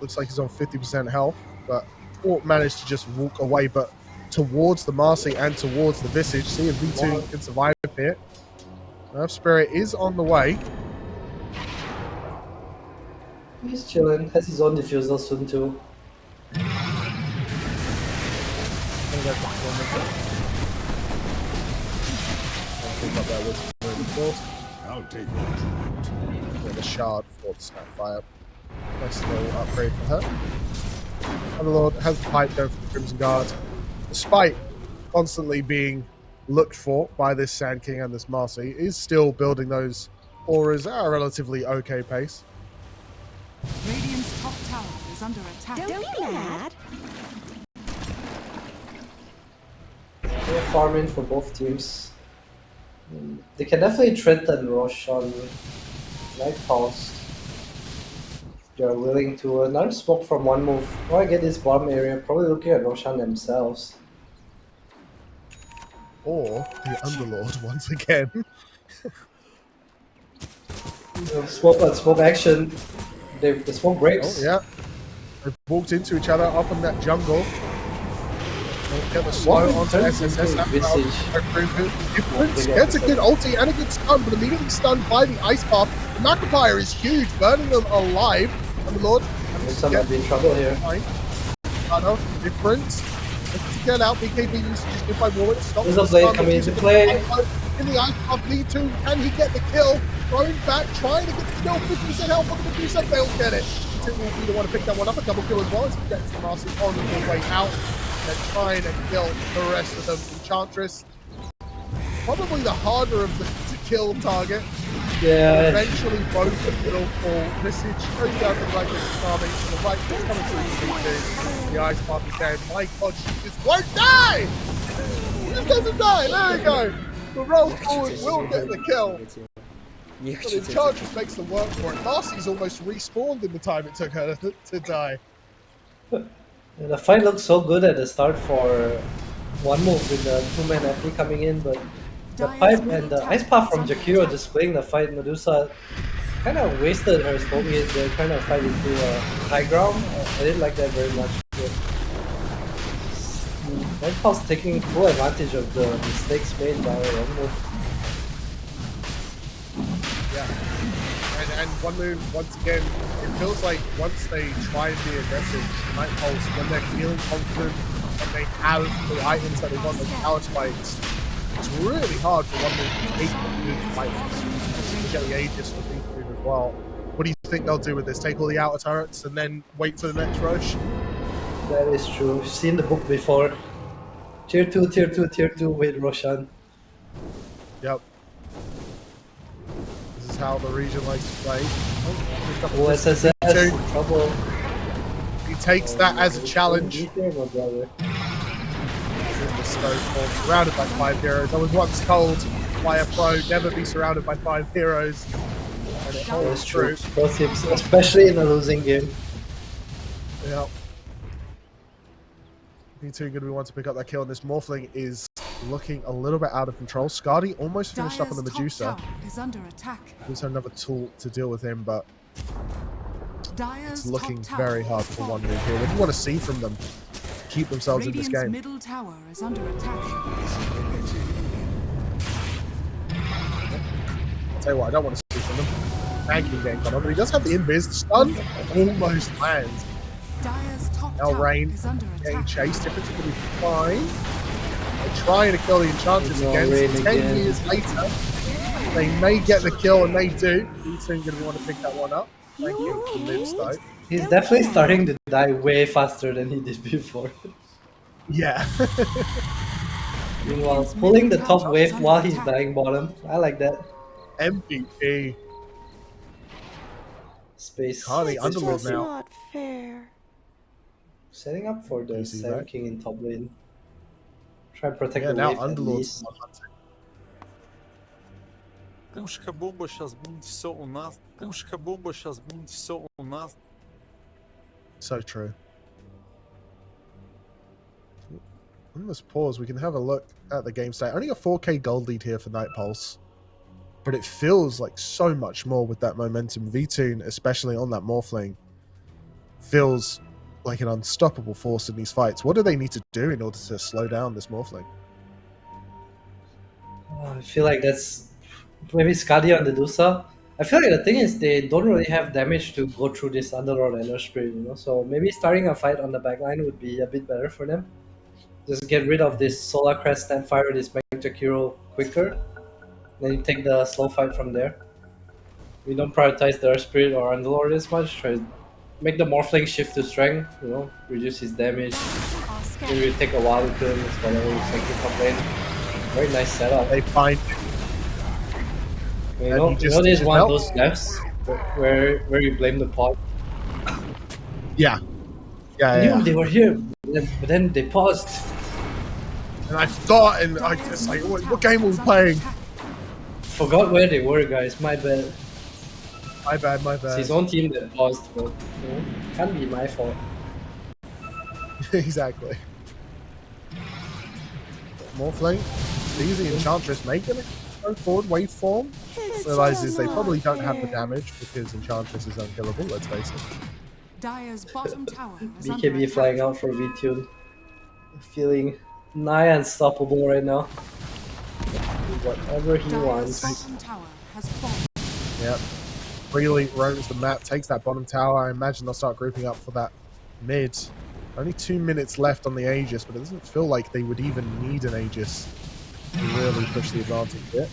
Looks like he's on 50% health, but Fort managed to just walk away, but towards the Marcy and towards the Visage. See if V2 can survive here. Nerf Spirit is on the way. He's chilling, has his own diffusal soon too. I'll take your With a shard for the Snapfire. Nice little upgrade for her. Underlord has the pipe going for the Crimson Guard. Despite constantly being looked for by this Sand King and this Marcy, is still building those auras at a relatively okay pace. Radiant's top tower is under attack. Don't be mad. They're farming for both teams. They can definitely threaten Roche on Night Pulse. If they're willing to. Another smoke from one move. Or I get this bottom area, probably looking at Roshan themselves. Or the Underlord once again. Smoke on smoke action. The smoke breaks. Oh, yeah. They've walked into each other up in that jungle. They'll get the slow onto SSS. Difference gets a good ulti and a good stun, but immediately stunned by the Ice Path. The Magnifier is huge, burning them alive. Underlord. Some might be in trouble here. Difference. To get out, BKB used to just give by Warwick. Stop There's a blade coming into play. In the Ice Path, V2, can he get the kill? Throwing back, trying to get the kill. 50% health on the Medusa, they'll get it. V2 will be the one to pick that one up. A double kill as well as he gets the Marcy on the way out. They're trying to kill the rest of them. Enchantress, probably the harder of the to kill target. Yeah. Eventually, both will fall. Visage goes down to the right, it's farming to the right, it's coming through the V2. The Ice Path is dead. My god, she just won't die! She just doesn't die! There we go! The roll forward will get the kill. But the Enchantress makes the work for it. Marcy's almost respawned in the time it took her to die. The fight looked so good at the start for one move with the two-man FP coming in, but the pipe and the Ice Path from Jakiro just playing the fight. Medusa kind of wasted her smoke hit. They're trying to fight into high ground. I didn't like that very much. Night Pulse taking full advantage of the mistakes made by one move. Yeah. And one move, once again, it feels like once they try and be aggressive, Night Pulse, when they're feeling confident, when they have the items that they want, the power spikes, it's really hard for one move to take the move fights. You get the Aegis for B3 as well. What do you think they'll do with this? Take all the outer turrets and then wait for the next rush? That is true. We've seen the book before. Tier 2, Tier 2, Tier 2 with Roshan. Yep. This is how the region likes to play. Oh, SSS, Two. trouble. He takes that as a challenge. Be there, my brother. Surrounded by 5 heroes. I was once told by a pro, never be surrounded by 5 heroes. And it holds That's true. true. Pro tips, especially in a losing game. Yep. V2 going to be one to pick up that kill, and this Morphling is looking a little bit out of control. Skadi almost finished up on the Dire's top Medusa. tower is under attack. There's another tool to deal with him, but Dire's it's looking top tower very hard has for one fallen. move here. What do you want to see from them? Keep themselves in this Radiant's game. middle tower is under attack. I'll tell you what, I don't want to see from them. Tanking game coming on, but he does have the invis. Stun almost lands. Dire's top Now tower Rain is under getting attack. chased. Difference will be fine. They're trying to kill the Enchantress No, again. Rain 10 again. years later, they may get the kill, and they do. V2 going to want to pick that one up. Thank you for lives, though. He's definitely starting to die way faster than he did before. Yeah. Meanwhile, pulling the top wave while he's dying bottom. I like that. MVP. Space. Carly, space Underlord force. now. Not fair. Setting up for the DC, Sand right? King in top lane. Try and protect Yeah, the now wave at Underlord's least. Пушка-бомба сейчас будет все у нас. Пушка-бомба сейчас будет все у нас. So true. On this pause, we can have a look at the game state. Only a 4k gold lead here for Night Pulse. But it feels like so much more with that momentum. V-Tune, especially on that Morphling, feels like an unstoppable force in these fights. What do they need to do in order to slow down this Morphling? I feel like that's maybe Skadi on the Dusa. I feel like the thing is they don't really have damage to go through this Underlord and Spirit, you know. So maybe starting a fight on the backline would be a bit better for them. Just get rid of this Solar Crest and fire this Magic Hero quicker. Then you take the slow fight from there. We don't prioritize the Earth Spirit or Underlord as much. Try to make the Morphling shift to strength, you know, reduce his damage. Maybe it will take a while to kill him, it's whatever you take him top lane. Very nice setup. They find You know, he just there's one of helped. those deaths where you blame the pod. yeah. Yeah, I yeah. knew they were here, but then they paused. And I thought, and I just like, what game were we playing? Forgot where they were, guys. My bad. My bad, my It's bad. his own team that paused, but you know, can't be my fault. Exactly. Morphling, easy Enchantress making it go forward waveform. Realizes they probably don't have the damage because Enchantress is unkillable, let's face it. Dire's bottom tower is under BKB attack. flying out for V-Tune. Feeling nigh unstoppable right now. Whatever he Dire's wants. bottom tower has fallen. Yep. Freely roams the map, takes that bottom tower. I imagine they'll start grouping up for that mid. Only 2 minutes left on the Aegis, but it doesn't feel like they would even need an Aegis to really push the advantage bit.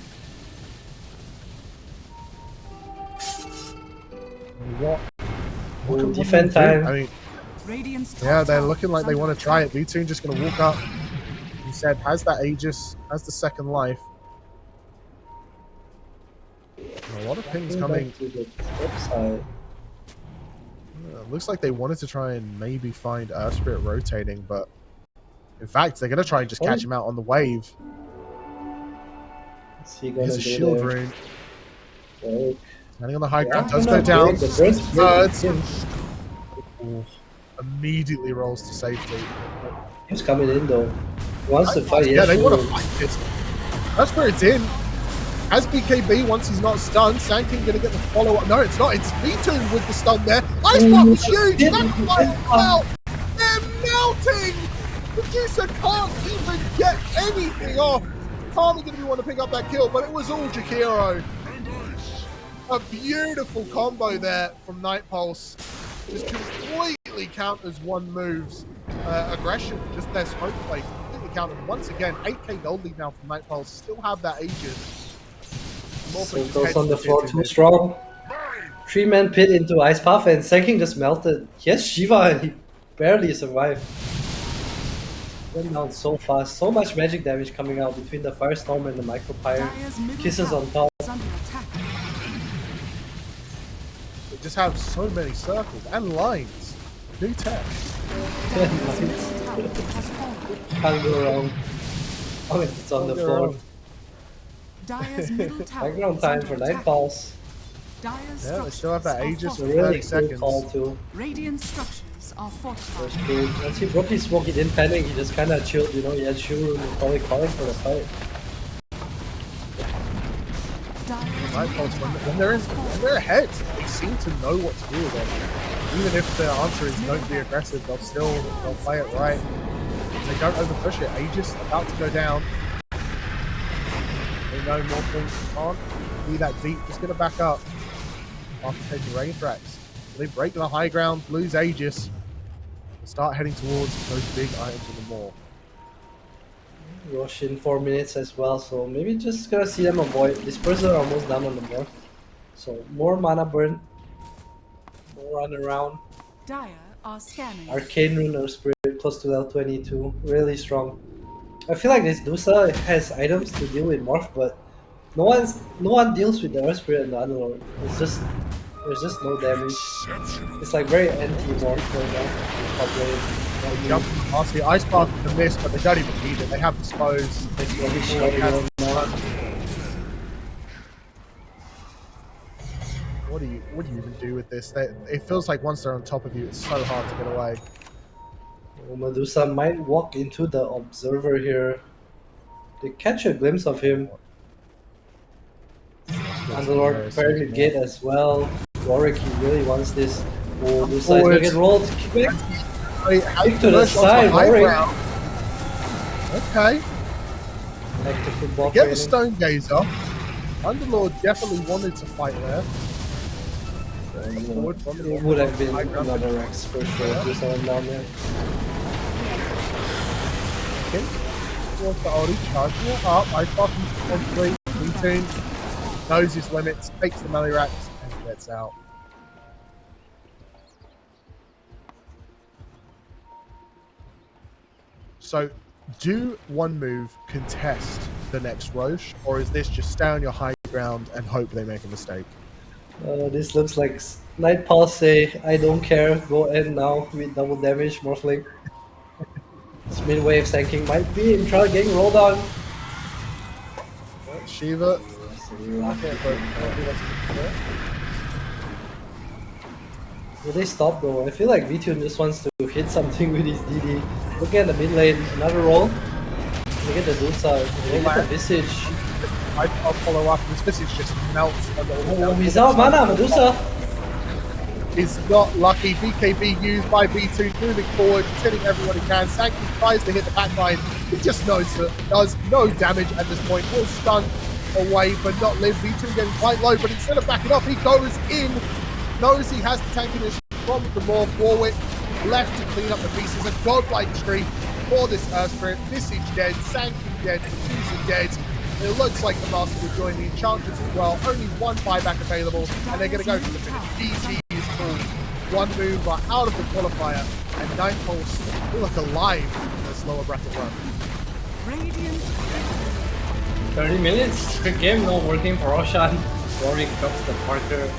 What? Ooh, can defend one do? time. I mean, Radiant's top yeah, they're tower looking like is they under want to try it. attack. V2 just going to walk up. He said, has that Aegis, has the second life. A lot of pings coming. Back to the website. Looks like they wanted to try and maybe find Earth Spirit rotating, but in fact, they're going to try and just catch him out on the wave. What's he gonna Here's a do shield there? rune. Break. Standing on the high ground, Yeah, does no, go down. break. The first Thirds. break. Ooh, immediately rolls to safety. He's coming in though. He wants to fight. Yeah, they yes, want to he will. fight this. Earth Spirit's in. Has BKB once he's not stunned. Sand King going to get the follow-up. No, it's not. It's V2 with the stun there. Ice Block is huge. Backfire as well. They're melting. Producer can't even get anything off. Karma going to be one to pick up that kill, but it was all Jakiro. A beautiful combo there from Night Pulse. Just completely counters one move's aggression. Just their smoke play completely countered. Once again, 8k gold lead now from Night Pulse. Still have that Aegis. So goes on the floor too strong. 3-man pit into Ice Path and Sand King just melted. Yes, Shiva. barely survived. Went down so fast. So much magic damage coming out between the Firestorm and the Micropyre. Dire's middle Kisses tower on top. is under attack. They just have so many circles and lines. New tech. Dire's middle tower has fallen. Can't go wrong. Oh, it's on the Can't go floor. wrong. Dire's middle tower Background is time under for attack. Nightfalls. Dire's Yeah, they still have that structures Aegis are for A really 30 cool seconds. call too. Radiant structures are fortified. First play. Once he broke his smoke, he didn't panic. He just kind of chilled. You know, he had Shuru and probably calling for the fight. Dire's Nightfalls, middle when tower they're has fallen. when they're ahead, they seem to know what to do with it. Even if the answer is don't be aggressive, they'll play it right. They don't over push it. Aegis about to go down. They know more things can't be that deep. Just gonna back up after taking rain tracks. They break the high ground, lose Aegis, and start heading towards those big items in the mall. Rush in 4 minutes as well, so maybe just gonna see them avoid. Dispersers are almost done on the board. So more mana burn, more run around. Dire are scanning. Arcane Rune or Spirit close to level 22, really strong. I feel like this Dusa has items to deal with Morph, but no one deals with the Earth Spirit and the Underlord. There's just no damage. It's like very anti-Morph right now. Top lane. Jump past the Ice Path with the miss, but they don't even need it. They have Dispose. They can Maybe all they have Shadow is What do you even do with this? It feels like once they're on top of you, it's so hard to get away. Oh, Medusa might walk into the Observer here. They catch a glimpse of him. Underlord preparing to get as well. Warwick, he really wants this. Oh, Medusa is gonna Forward. get rolled. Kick back. Wait, Kick to the side, Warwick. Okay, Back to football get the training. Stone Gazer. Underlord definitely wanted to fight there. Forward from the It would have been high ground. another Rex for sure. Medusa went down there. Okay. Towards the oldie, charging it up. Ice Path on 3. Meeting. Knows his limits. Takes the melee racks and gets out. So, do one move contest the next Roche, or is this just stay on your high ground and hope they make a mistake? This looks like Night Pulse say, I don't care, go end now with double damage, Morphling. This mid-wave tanking might be in trouble getting rolled on. Shiva. Will they stop though? I feel like V2 just wants to hit something with his DD. Look at the mid lane, another roll. Look at the Dusa, look at the Visage. I'll follow up. This message just melts a little bit. Oh, he's out mana, Medusa! Is not lucky. BKB used by B2, moving forward, he's hitting everyone he can. Sankey tries to hit the backline. He just knows that does no damage at this point. Will stun away, but not live. B2 getting quite low, but instead of backing up, he goes in. Knows he has the tank initiative from the more forward. Left to clean up the pieces. A godlike streak for this Earth Spirit. Visage dead, Sankey dead, Medusa dead. It looks like the Master will join the Enchantress as well. Only one buyback available, and they're going to go for the finish. DT is full. One move, but out of the qualifier, and Nightpulse will look alive in this lower bracket run. Radiant 30 minutes, quick game, not working for Roshan. Warwick drops the Parker.